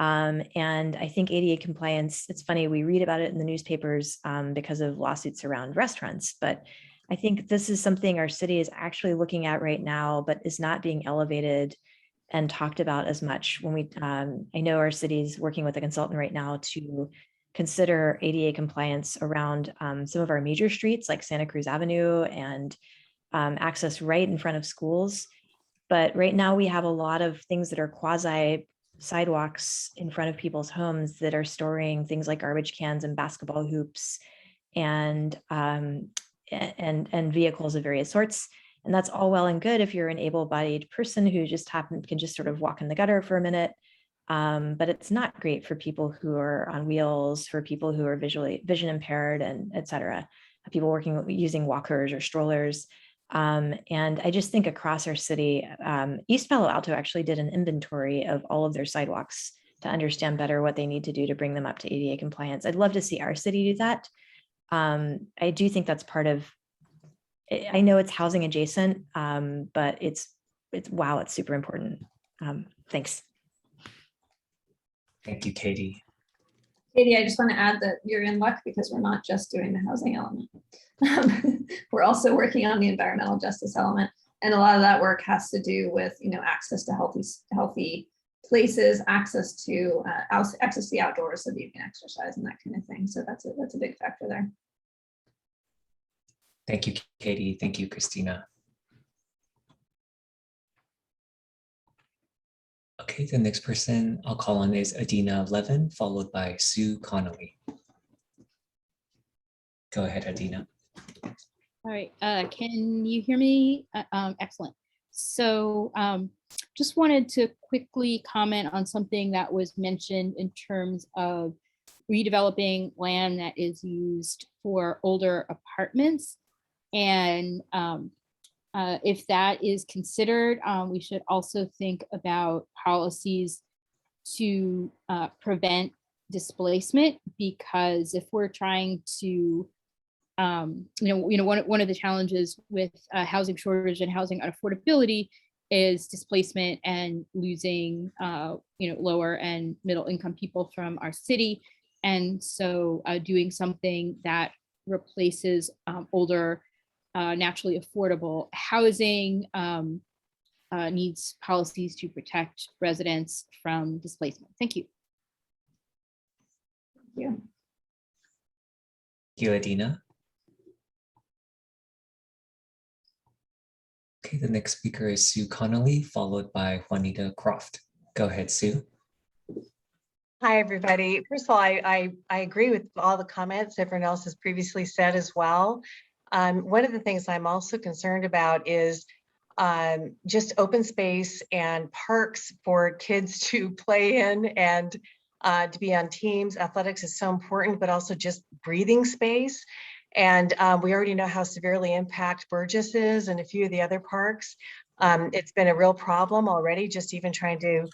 And I think ADA compliance, it's funny, we read about it in the newspapers because of lawsuits around restaurants, but I think this is something our city is actually looking at right now, but is not being elevated and talked about as much. When we, I know our city is working with a consultant right now to consider ADA compliance around some of our major streets like Santa Cruz Avenue and access right in front of schools. But right now we have a lot of things that are quasi sidewalks in front of people's homes that are storing things like garbage cans and basketball hoops and vehicles of various sorts. And that's all well and good if you're an able-bodied person who can just sort of walk in the gutter for a minute. But it's not great for people who are on wheels, for people who are vision impaired, and et cetera. People using walkers or strollers. And I just think across our city, East Palo Alto actually did an inventory of all of their sidewalks to understand better what they need to do to bring them up to ADA compliance. I'd love to see our city do that. I do think that's part of, I know it's housing adjacent, but it's wow, it's super important. Thanks.
Thank you, Katie.
Katie, I just want to add that you're in luck because we're not just doing the housing element. We're also working on the environmental justice element. And a lot of that work has to do with, access to healthy places, access to the outdoors so that you can exercise and that kind of thing. So that's a big factor there.
Thank you, Katie. Thank you, Christina. Okay, the next person I'll call on is Adina Levin, followed by Sue Connolly. Go ahead, Adina.
All right, can you hear me? Excellent. So just wanted to quickly comment on something that was mentioned in terms of redeveloping land that is used for older apartments. And if that is considered, we should also think about policies to prevent displacement, because if we're trying to, one of the challenges with housing shortage and housing unaffordability is displacement and losing, lower and middle income people from our city. And so doing something that replaces older, naturally affordable housing needs policies to protect residents from displacement. Thank you.
Yeah.
Thank you, Adina. Okay, the next speaker is Sue Connolly, followed by Juanita Croft. Go ahead, Sue.
Hi, everybody. First of all, I agree with all the comments everyone else has previously said as well. One of the things I'm also concerned about is just open space and parks for kids to play in and to be on teams. Athletics is so important, but also just breathing space. And we already know how severely impacted Burgess is and a few of the other parks. It's been a real problem already, just even trying to,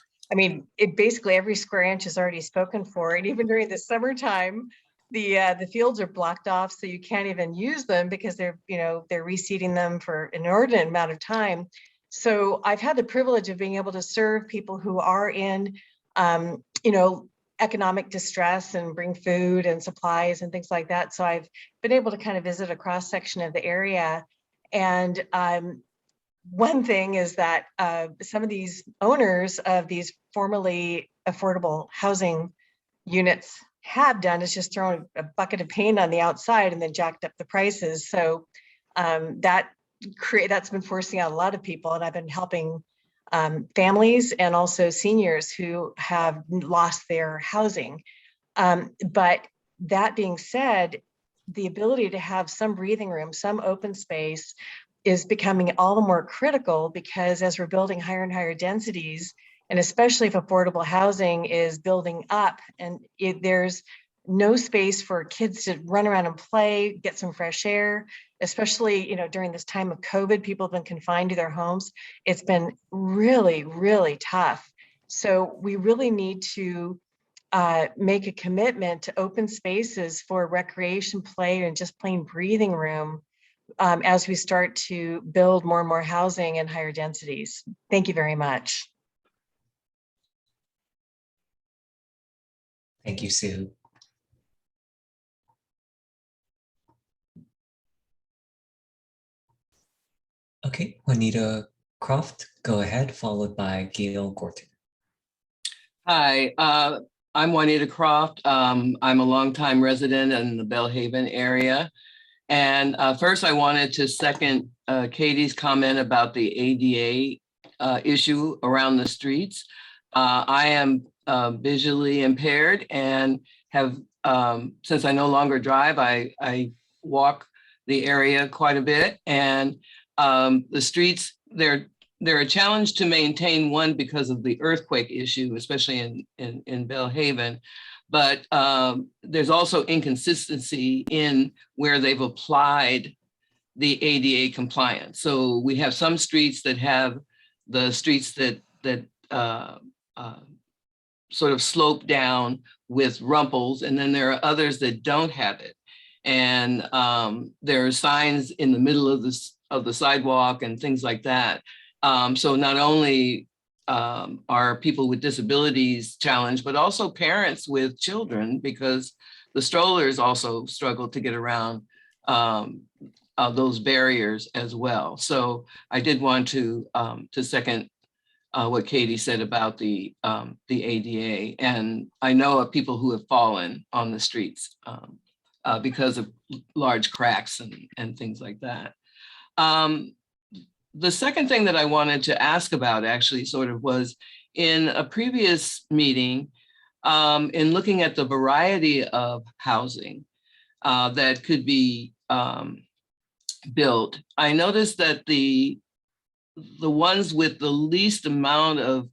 basically every square inch is already spoken for. And even during the summertime, the fields are blocked off, so you can't even use them because they're reseeding them for an inordinate amount of time. So I've had the privilege of being able to serve people who are in, economic distress and bring food and supplies and things like that. So I've been able to kind of visit a cross section of the area. And one thing is that some of these owners of these formerly affordable housing units have done is just thrown a bucket of paint on the outside and then jacked up the prices. So that's been forcing out a lot of people. And I've been helping families and also seniors who have lost their housing. But that being said, the ability to have some breathing room, some open space is becoming all the more critical, because as we're building higher and higher densities, and especially if affordable housing is building up and there's no space for kids to run around and play, get some fresh air, especially, during this time of COVID, people have been confined to their homes. It's been really, really tough. So we really need to make a commitment to open spaces for recreation, play, and just plain breathing room as we start to build more and more housing and higher densities. Thank you very much.
Thank you, Sue. Okay, Juanita Croft, go ahead, followed by Gail Gorton.
Hi, I'm Juanita Croft. I'm a longtime resident in the Belhaven area. And first I wanted to second Katie's comment about the ADA issue around the streets. I am visually impaired and have, since I no longer drive, I walk the area quite a bit. And the streets, they're a challenge to maintain, one, because of the earthquake issue, especially in Belhaven. But there's also inconsistency in where they've applied the ADA compliant. So we have some streets that have the streets that sort of slope down with rumples, and then there are others that don't have it. And there are signs in the middle of the sidewalk and things like that. So not only are people with disabilities challenged, but also parents with children, because the strollers also struggle to get around those barriers as well. So I did want to second what Katie said about the ADA, and I know of people who have fallen on the streets because of large cracks and things like that. The second thing that I wanted to ask about actually sort of was in a previous meeting, in looking at the variety of housing that could be built, I noticed that the ones with the least amount of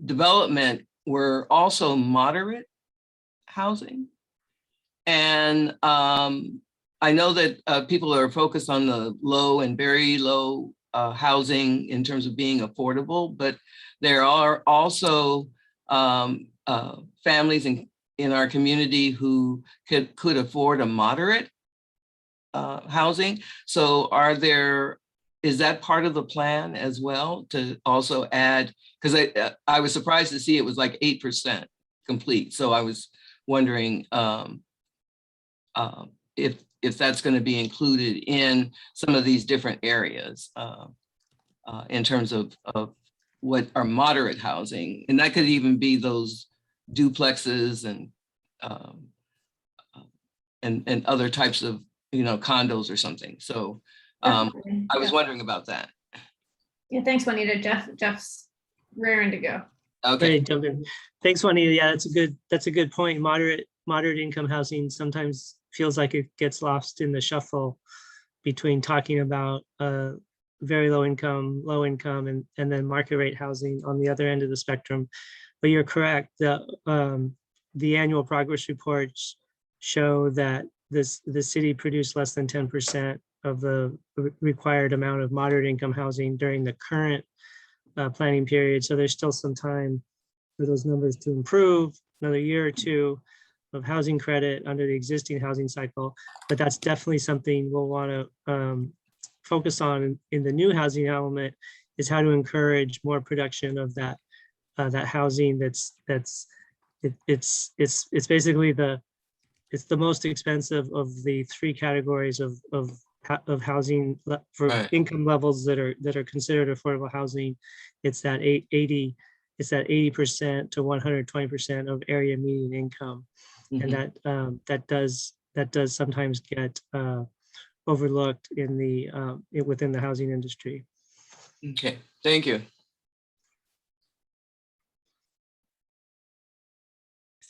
development were also moderate housing. And I know that people are focused on the low and very low housing in terms of being affordable, but there are also families in our community who could afford a moderate housing. So is that part of the plan as well, to also add, because I was surprised to see it was like 8% complete. So I was wondering if that's going to be included in some of these different areas in terms of what are moderate housing. And that could even be those duplexes and other types of, condos or something. So I was wondering about that.
Yeah, thanks, Juanita. Jeff's raring to go.
Okay.
Jump in. Thanks, Juanita. Yeah, that's a good point. Moderate income housing sometimes feels like it gets lost in the shuffle between talking about very low income, and then market rate housing on the other end of the spectrum. But you're correct. The annual progress reports show that the city produced less than 10% of the required amount of moderate income housing during the current planning period. So there's still some time for those numbers to improve, another year or two of housing credit under the existing housing cycle. But that's definitely something we'll want to focus on in the new housing element, is how to encourage more production of that housing it's basically it's the most expensive of the three categories of housing for income levels that are considered affordable housing. It's that 80% to 120% of area median income. Mm-hmm. And that does sometimes get overlooked in within the housing industry.
Okay, thank you.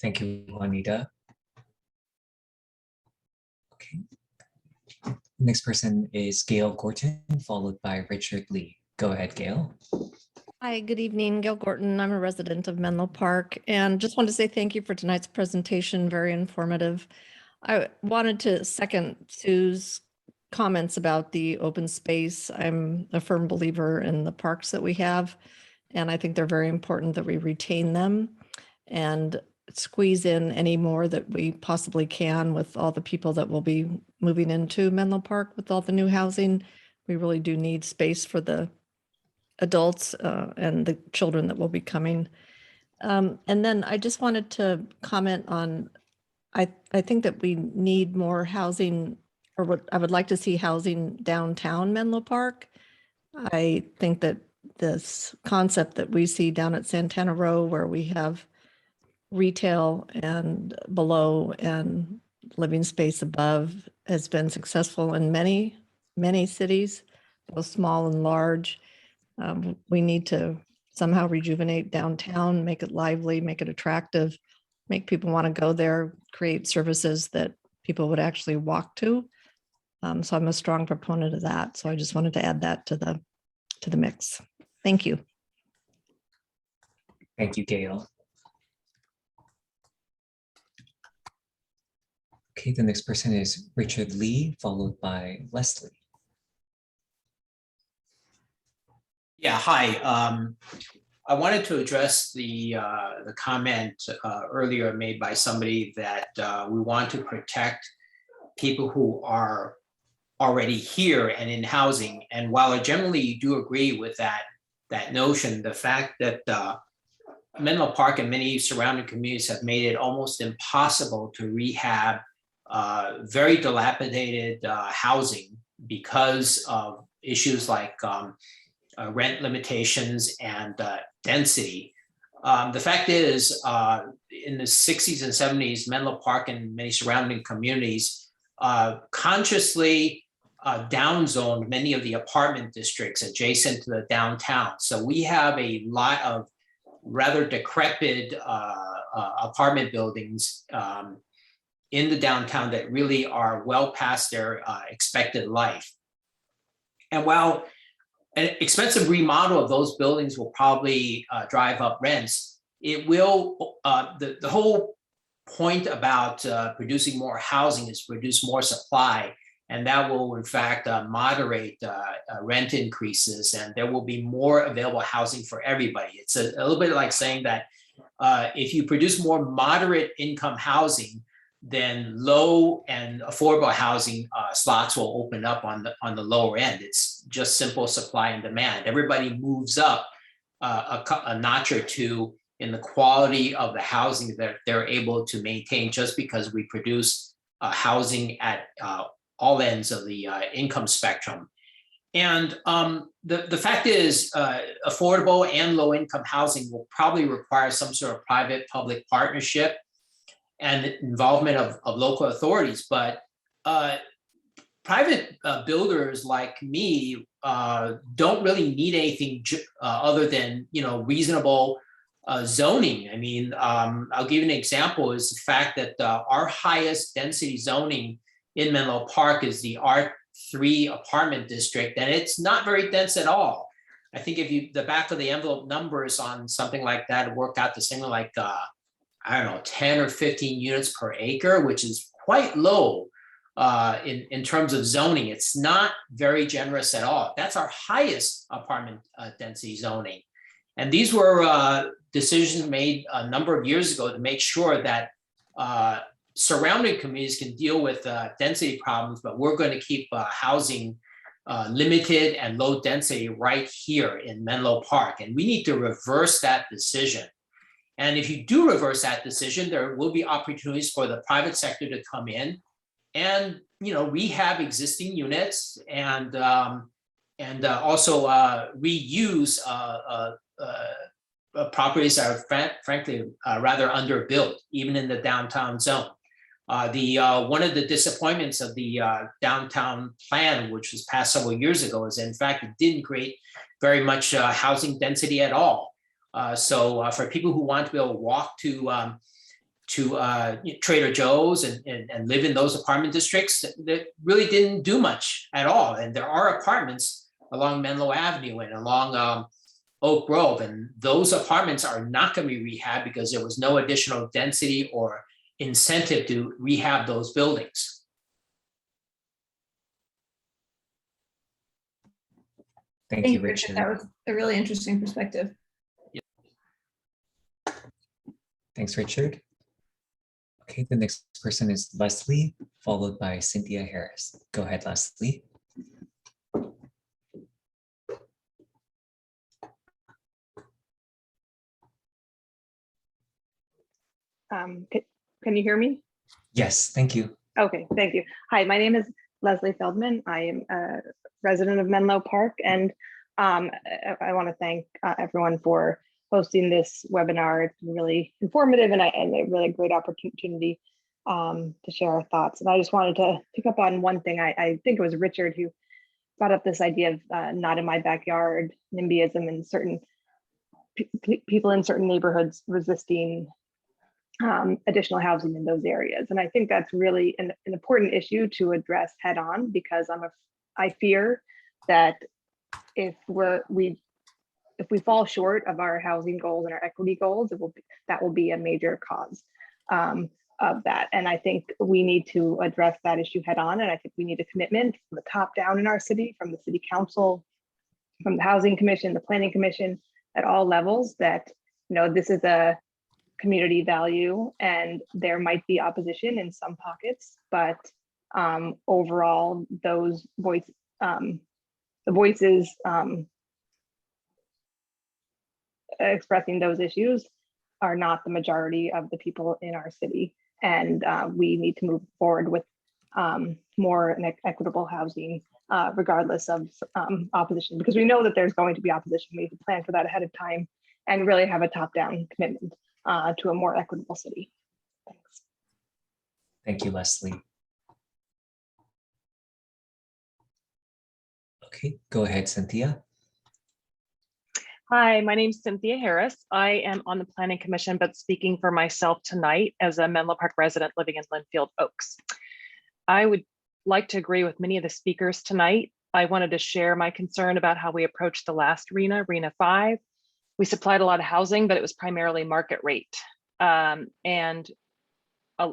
Thank you, Juanita. Okay. Next person is Gail Gorton, followed by Richard Lee. Go ahead, Gail.
Hi, good evening. Gail Gorton. I'm a resident of Menlo Park, and just want to say thank you for tonight's presentation. Very informative. I wanted to second Sue's comments about the open space. I'm a firm believer in the parks that we have, and I think they're very important that we retain them and squeeze in any more that we possibly can with all the people that will be moving into Menlo Park with all the new housing. We really do need space for the adults and the children that will be coming. And then I just wanted to comment on, I think that we need more housing, or what I would like to see housing downtown Menlo Park. I think that this concept that we see down at Santana Row, where we have retail and below and living space above, has been successful in many cities, both small and large. We need to somehow rejuvenate downtown, make it lively, make it attractive, make people want to go there, create services that people would actually walk to. So I'm a strong proponent of that. So I just wanted to add that to the mix. Thank you.
Thank you, Gail. Okay, the next person is Richard Lee, followed by Leslie.
Yeah, hi. I wanted to address the comment earlier made by somebody that we want to protect people who are already here and in housing. And while I generally do agree with that notion, the fact that Menlo Park and many surrounding communities have made it almost impossible to rehab very dilapidated housing because of issues like rent limitations and density. The fact is, in the 60s and 70s, Menlo Park and many surrounding communities consciously downzoned many of the apartment districts adjacent to the downtown. So we have a lot of rather decrepit apartment buildings in the downtown that really are well past their expected life. And while an expensive remodel of those buildings will probably drive up rents, it will, the whole point about producing more housing is produce more supply, and that will in fact moderate rent increases, and there will be more available housing for everybody. It's a little bit like saying that if you produce more moderate income housing, then low and affordable housing slots will open up on the lower end. It's just simple supply and demand. Everybody moves up a notch or two in the quality of the housing that they're able to maintain just because we produce housing at all ends of the income spectrum. And the fact is affordable and low income housing will probably require some sort of private-public partnership and involvement of local authorities. But private builders like me don't really need anything other than reasonable zoning. I mean, I'll give you an example is the fact that our highest density zoning in Menlo Park is the R3 apartment district, and it's not very dense at all. I think if the back of the envelope numbers on something like that work out to something like I don't know, 10 or 15 units per acre, which is quite low in terms of zoning. It's not very generous at all. That's our highest apartment density zoning. And these were decisions made a number of years ago to make sure that surrounding communities can deal with density problems, but we're going to keep housing limited and low density right here in Menlo Park. And we need to reverse that decision. And if you do reverse that decision, there will be opportunities for the private sector to come in and rehab existing units and also reuse properties that are frankly rather underbuilt, even in the downtown zone. One of the disappointments of the downtown plan, which was passed several years ago, is in fact it didn't create very much housing density at all. So for people who want to be able to walk to Trader Joe's and live in those apartment districts, that really didn't do much at all. And there are apartments along Menlo Avenue and along Oak Grove, and those apartments are not going to be rehabbed because there was no additional density or incentive to rehab those buildings.
Thank you, Richard.
That was a really interesting perspective.
Thanks, Richard. Okay, the next person is Leslie, followed by Cynthia Harris. Go ahead, Leslie.
Can you hear me?
Yes, thank you.
Okay, thank you. Hi, my name is Leslie Feldman. I am a resident of Menlo Park, and I want to thank everyone for hosting this webinar. It's really informative and a really great opportunity to share our thoughts. And I just wanted to pick up on one thing. I think it was Richard who brought up this idea of not in my backyard, NIMBYism, and certain people in certain neighborhoods resisting additional housing in those areas. And I think that's really an important issue to address head on, because I fear that if we fall short of our housing goals and our equity goals, that will be a major cause. of that. And I think we need to address that issue head on. And I think we need a commitment from the top down in our city, from the city council, from the housing commission, the planning commission, at all levels, that, you know, this is a community value and there might be opposition in some pockets, but overall those the voices expressing those issues are not the majority of the people in our city. And we need to move forward with more equitable housing regardless of opposition, because we know that there's going to be opposition. We need to plan for that ahead of time and really have a top-down commitment to a more equitable city. Thanks.
Thank you, Leslie. Okay, go ahead, Cynthia.
Hi, my name's Cynthia Harris. I am on the Planning Commission, but speaking for myself tonight as a Menlo Park resident living in Linfield Oaks. I would like to agree with many of the speakers tonight. I wanted to share my concern about how we approached the last RHNA, RHNA 5. We supplied a lot of housing, but it was primarily market rate. And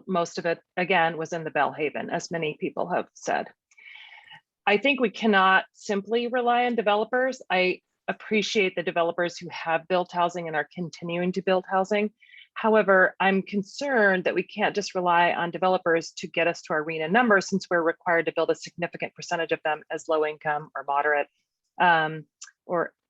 most of it, again, was in the Belhaven, as many people have said. I think we cannot simply rely on developers. I appreciate the developers who have built housing and are continuing to build housing. However, I'm concerned that we can't just rely on developers to get us to our RHNA numbers, since we're required to build a significant percentage of them as low income or moderate.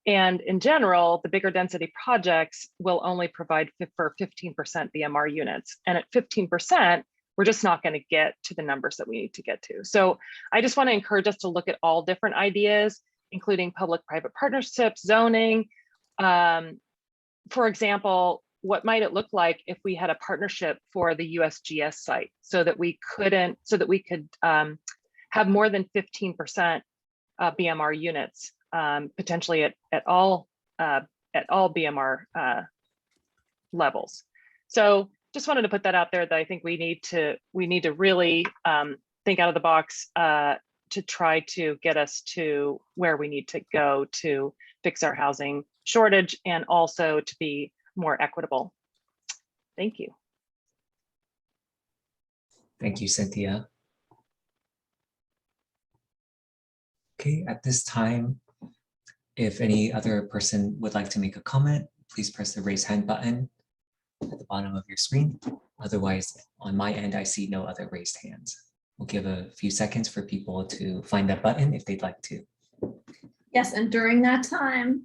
And in general, the bigger density projects will only provide for 15% BMR units. And at 15%, we're just not going to get to the numbers that we need to get to. So I just want to encourage us to look at all different ideas, including public-private partnerships, zoning. For example, what might it look like if we had a partnership for the USGS site so that we could have more than 15% BMR units, potentially at all BMR levels. So just wanted to put that out there, that I think we need to really think out of the box to try to get us to where we need to go to fix our housing shortage and also to be more equitable. Thank you.
Thank you, Cynthia. Okay, at this time, if any other person would like to make a comment, please press the raise hand button at the bottom of your screen. Otherwise, on my end, I see no other raised hands. We'll give a few seconds for people to find that button if they'd like to.
Yes, and during that time,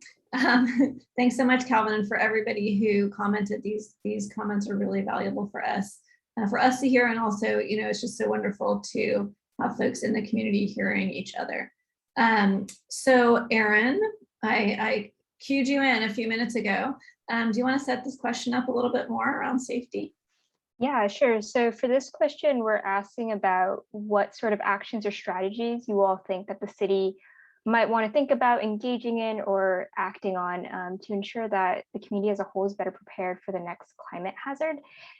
thanks so much, Calvin, and for everybody who commented. These comments are really valuable for us to hear, and also, you know, it's just so wonderful to have folks in the community hearing each other. So, Erin, I cued you in a few minutes ago. Do you want to set this question up a little bit more around safety?
Yeah, sure. So for this question, we're asking about what sort of actions or strategies you all think that the city might want to think about engaging in or acting on to ensure that the community as a whole is better prepared for the next climate hazard.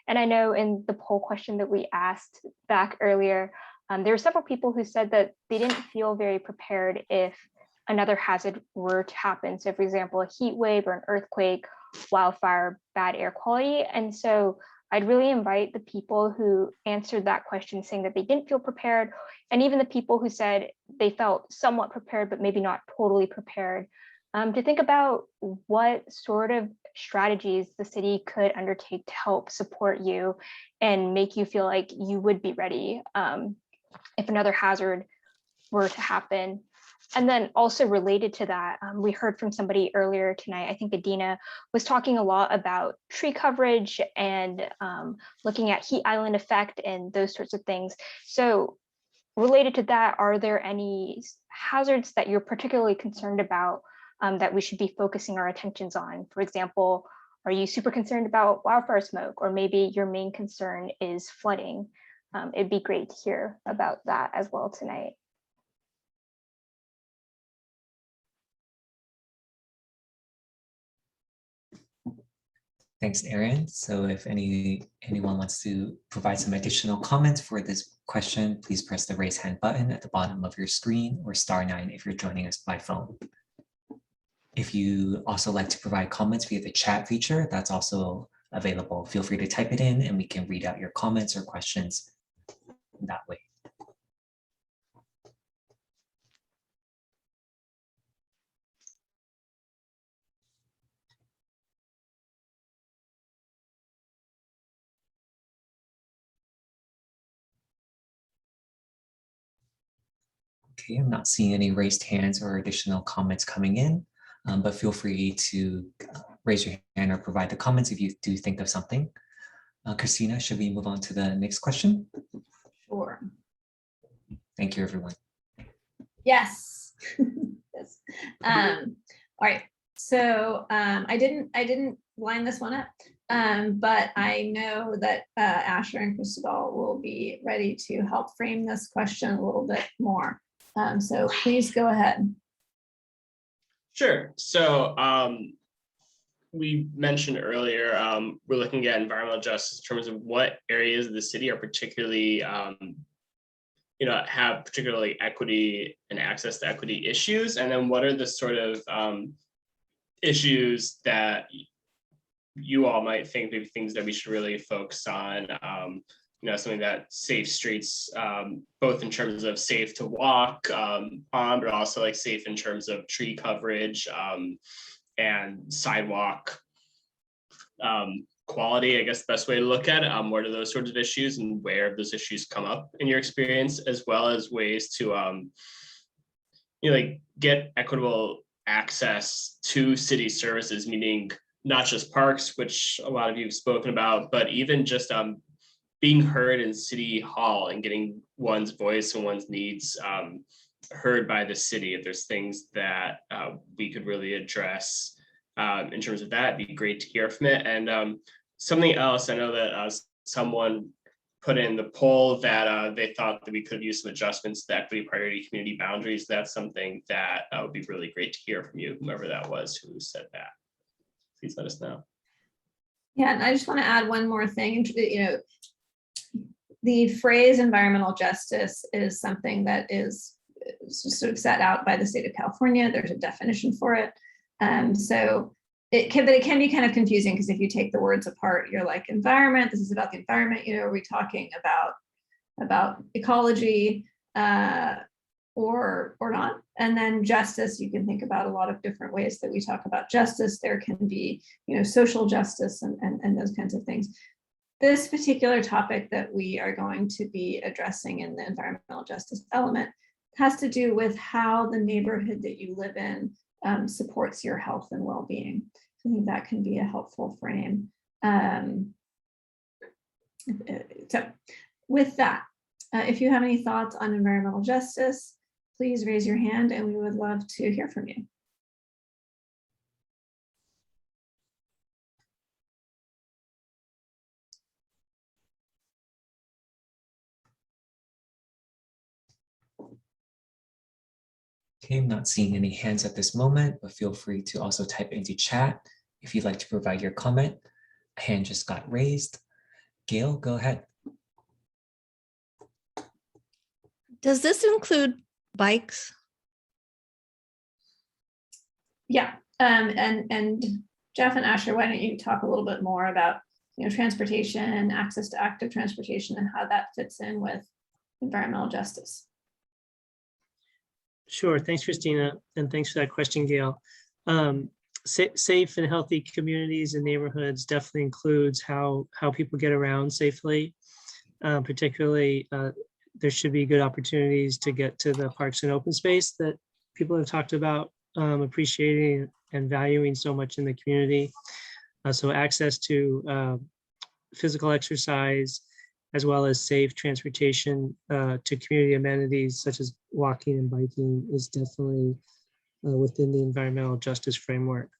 And I know in the poll question that we asked back earlier, there were several people who said that they didn't feel very prepared if another hazard were to happen. So for example, a heat wave or an earthquake, wildfire, bad air quality. And so I'd really invite the people who answered that question saying that they didn't feel prepared, and even the people who said they felt somewhat prepared, but maybe not totally prepared, to think about what sort of strategies the city could undertake to help support you and make you feel like you would be ready if another hazard were to happen. And then also related to that, we heard from somebody earlier tonight, I think Adina was talking a lot about tree coverage and looking at heat island effect and those sorts of things. So related to that, are there any hazards that you're particularly concerned about that we should be focusing our attentions on? For example, are you super concerned about wildfire smoke, or maybe your main concern is flooding? It'd be great to hear about that as well tonight.
Thanks, Erin. So if anyone wants to provide some additional comments for this question, please press the raise hand button at the bottom of your screen, or *9 if you're joining us by phone. If you also like to provide comments via the chat feature, that's also available. Feel free to type it in and we can read out your comments or questions that way. Okay, I'm not seeing any raised hands or additional comments coming in, but feel free to raise your hand or provide the comments if you do think of something. Christina, should we move on to the next question?
Sure.
Thank you, everyone.
Yes. Yes. All right. So I didn't line this one up, but I know that Asher and Cristobal will be ready to help frame this question a little bit more. So please go ahead.
Sure. So we mentioned earlier, we're looking at environmental justice in terms of what areas of the city are particularly, have particularly equity and access to equity issues, and then what are the sort of issues that you all might think maybe things that we should really focus on. Something that safe streets, both in terms of safe to walk on, but also like safe in terms of tree coverage and sidewalk quality, I guess the best way to look at it. What are those sorts of issues and where have those issues come up in your experience, as well as ways to get equitable access to city services, meaning not just parks, which a lot of you have spoken about, but even just being heard in City Hall and getting one's voice and one's needs heard by the city. If there's things that we could really address in terms of that, it'd be great to hear from it. And something else, I know that someone put in the poll that they thought that we could use some adjustments to the equity priority community boundaries. That's something that would be really great to hear from you, whomever that was who said that. Please let us know.
Yeah, and I just want to add one more thing. The phrase environmental justice is something that is sort of set out by the state of California. There's a definition for it. So it can be kind of confusing, because if you take the words apart, you're like, environment, this is about the environment, are we talking about ecology or not? And then justice, you can think about a lot of different ways that we talk about justice. There can be, social justice and those kinds of things. This particular topic that we are going to be addressing in the environmental justice element has to do with how the neighborhood that you live in supports your health and well-being. So I think that can be a helpful frame. So with that, if you have any thoughts on environmental justice, please raise your hand and we would love to hear from you.
Okay, I'm not seeing any hands at this moment, but feel free to also type into chat if you'd like to provide your comment. A hand just got raised. Gail, go ahead.
Does this include bikes?
Yeah, and Jeff and Asher, why don't you talk a little bit more about transportation, access to active transportation, and how that fits in with environmental justice?
Sure. Thanks, Christina. And thanks for that question, Gail. Safe and healthy communities and neighborhoods definitely includes how people get around safely. Particularly, there should be good opportunities to get to the parks and open space that people have talked about appreciating and valuing so much in the community. So access to physical exercise, as well as safe transportation to community amenities such as walking and biking, is definitely within the environmental justice framework.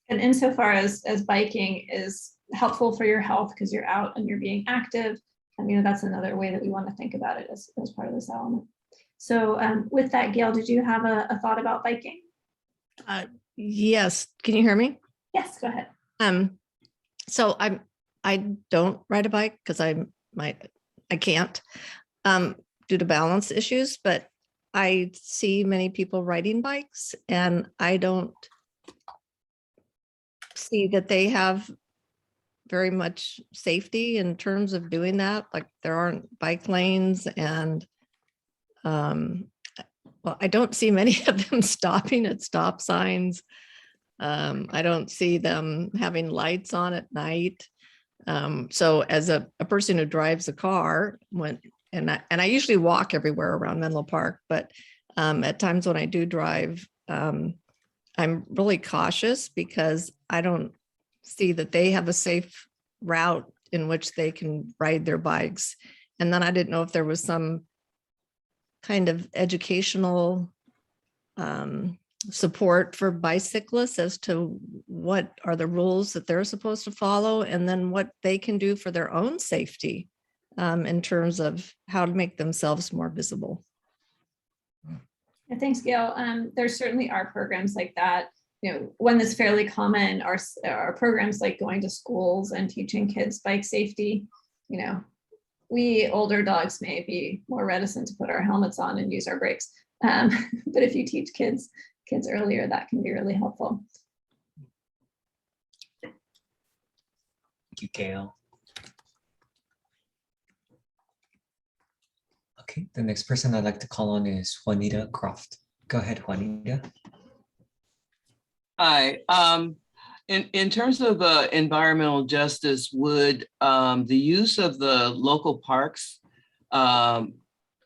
And insofar as biking is helpful for your health because you're out and you're being active, that's another way that we want to think about it as part of this element. So with that, Gail, did you have a thought about biking?
Yes. Can you hear me?
Yes, go ahead.
So I don't ride a bike because I can't due to balance issues, but I see many people riding bikes, and I don't see that they have very much safety in terms of doing that. Like there aren't bike lanes and well, I don't see many of them stopping at stop signs. I don't see them having lights on at night. So as a person who drives a car, and I usually walk everywhere around Menlo Park, but at times when I do drive, I'm really cautious because I don't see that they have a safe route in which they can ride their bikes. And then I didn't know if there was some kind of educational support for bicyclists as to what are the rules that they're supposed to follow, and then what they can do for their own safety in terms of how to make themselves more visible.
Yeah, thanks, Gail. There certainly are programs like that. You know, one that's fairly common are programs like going to schools and teaching kids bike safety. You know, we older dogs may be more reticent to put our helmets on and use our brakes. But if you teach kids earlier, that can be really helpful.
Thank you, Gail. Okay, the next person I'd like to call on is Juanita Croft. Go ahead, Juanita.
Hi. In terms of environmental justice, would the use of the local parks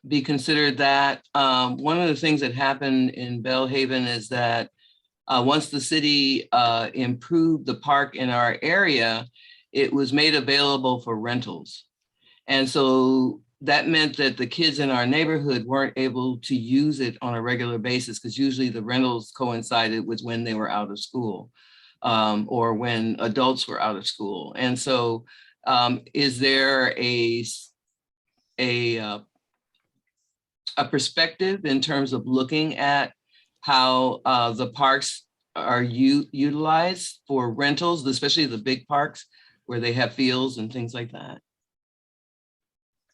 be considered that? One of the things that happened in Belhaven is that once the city improved the park in our area, it was made available for rentals. And so that meant that the kids in our neighborhood weren't able to use it on a regular basis because usually the rentals coincided with when they were out of school or when adults were out of school. And so is there a perspective in terms of looking at how the parks are utilized for rentals, especially the big parks where they have fields and things like that?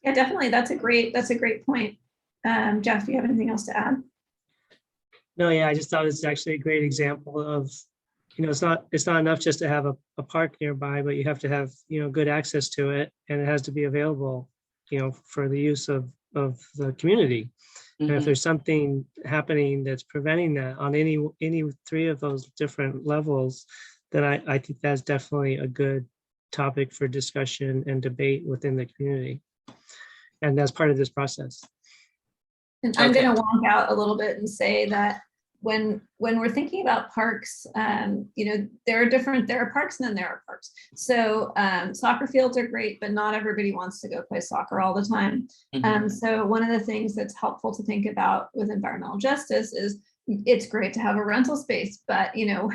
Yeah, definitely. That's a great point. Jeff, do you have anything else to add?
No, yeah, I just thought it's actually a great example of, you know, it's not enough just to have a park nearby, but you have to have, you know, good access to it, and it has to be available, you know, for the use of the community. And if there's something happening that's preventing that on any three of those different levels, then I think that's definitely a good topic for discussion and debate within the community. And that's part of this process.
And I'm going to wonk out a little bit and say that when we're thinking about parks, you know, there are parks and then there are parks. So soccer fields are great, but not everybody wants to go play soccer all the time. So one of the things that's helpful to think about with environmental justice is it's great to have a rental space, but you know,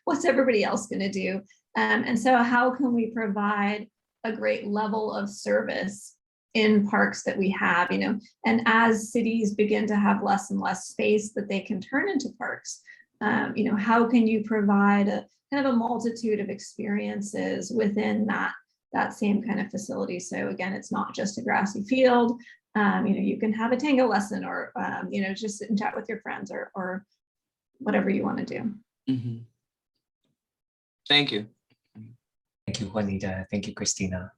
what's everybody else going to do? And so how can we provide a great level of service in parks that we have, you know, and as cities begin to have less and less space that they can turn into parks, you know, how can you provide a kind of a multitude of experiences within that same kind of facility? So again, it's not just a grassy field. You know, you can have a tango lesson or, you know, just sit and chat with your friends or whatever you want to do.
Thank you.
Thank you, Juanita. Thank you, Christina.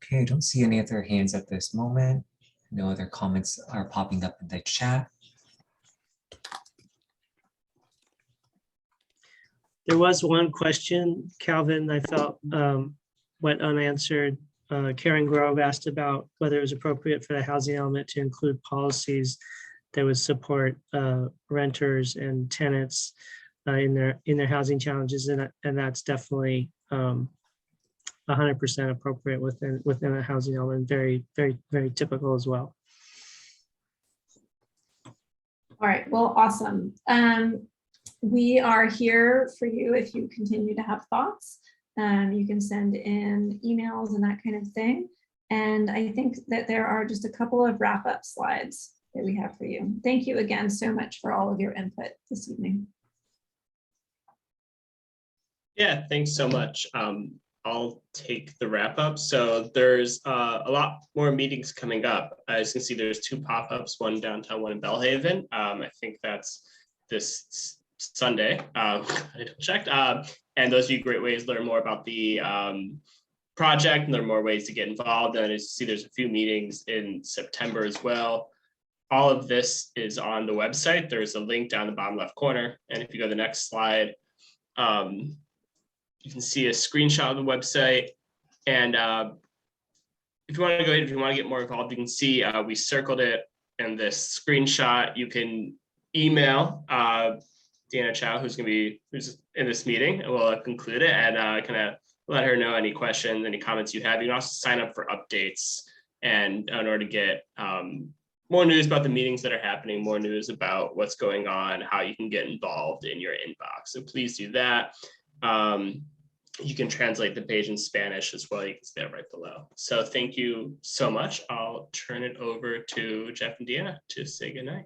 Okay, I don't see any other hands at this moment. No other comments are popping up in the chat.
There was one question, Calvin, I felt went unanswered. Karen Grove asked about whether it was appropriate for the housing element to include policies that would support renters and tenants in their housing challenges, and that's definitely 100% appropriate within a housing element. Very, very, very typical as well.
All right, well, awesome. We are here for you if you continue to have thoughts. You can send in emails and that kind of thing. And I think that there are just a couple of wrap-up slides that we have for you. Thank you again so much for all of your input this evening.
Yeah, thanks so much. I'll take the wrap up. So there's a lot more meetings coming up. As you can see, there's 2 pop-ups, one downtown, one in Belhaven. I think that's this Sunday. I checked. And those are great ways to learn more about the project, and there are more ways to get involved. And as you see, there's a few meetings in September as well. All of this is on the website. There's a link down the bottom left corner. And if you go to the next slide, you can see a screenshot of the website. And if you want to go ahead, if you want to get more involved, you can see we circled it in this screenshot. You can email Deanna Chow, who's in this meeting, and we'll conclude it and kind of let her know any questions, any comments you have. You can also sign up for updates, and in order to get more news about the meetings that are happening, more news about what's going on, how you can get involved in your inbox. So please do that. You can translate the page in Spanish as well. You can see that right below. So thank you so much. I'll turn it over to Jeff and Deanna to say goodnight.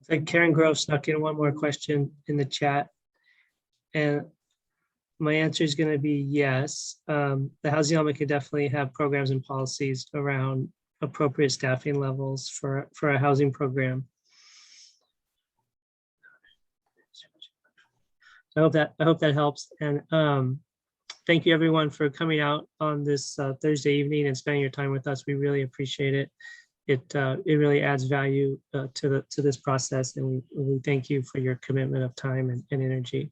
So Karen Grove snuck in one more question in the chat. And my answer is going to be yes. The housing element could definitely have programs and policies around appropriate staffing levels for a housing program. I hope that helps. And thank you everyone for coming out on this Thursday evening and spending your time with us. We really appreciate it. It really adds value to this process, and we thank you for your commitment of time and energy.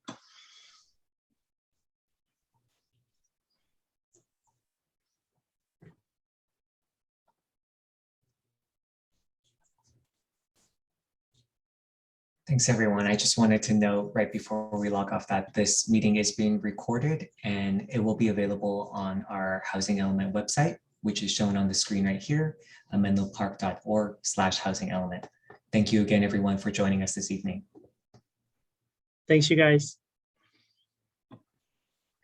Thanks, everyone. I just wanted to note right before we log off that this meeting is being recorded and it will be available on our Housing Element website, which is shown on the screen right here, menlopark.org/housing element. Thank you again, everyone, for joining us this evening.
Thanks, you guys.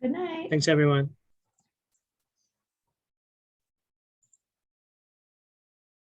Good night.
Thanks, everyone.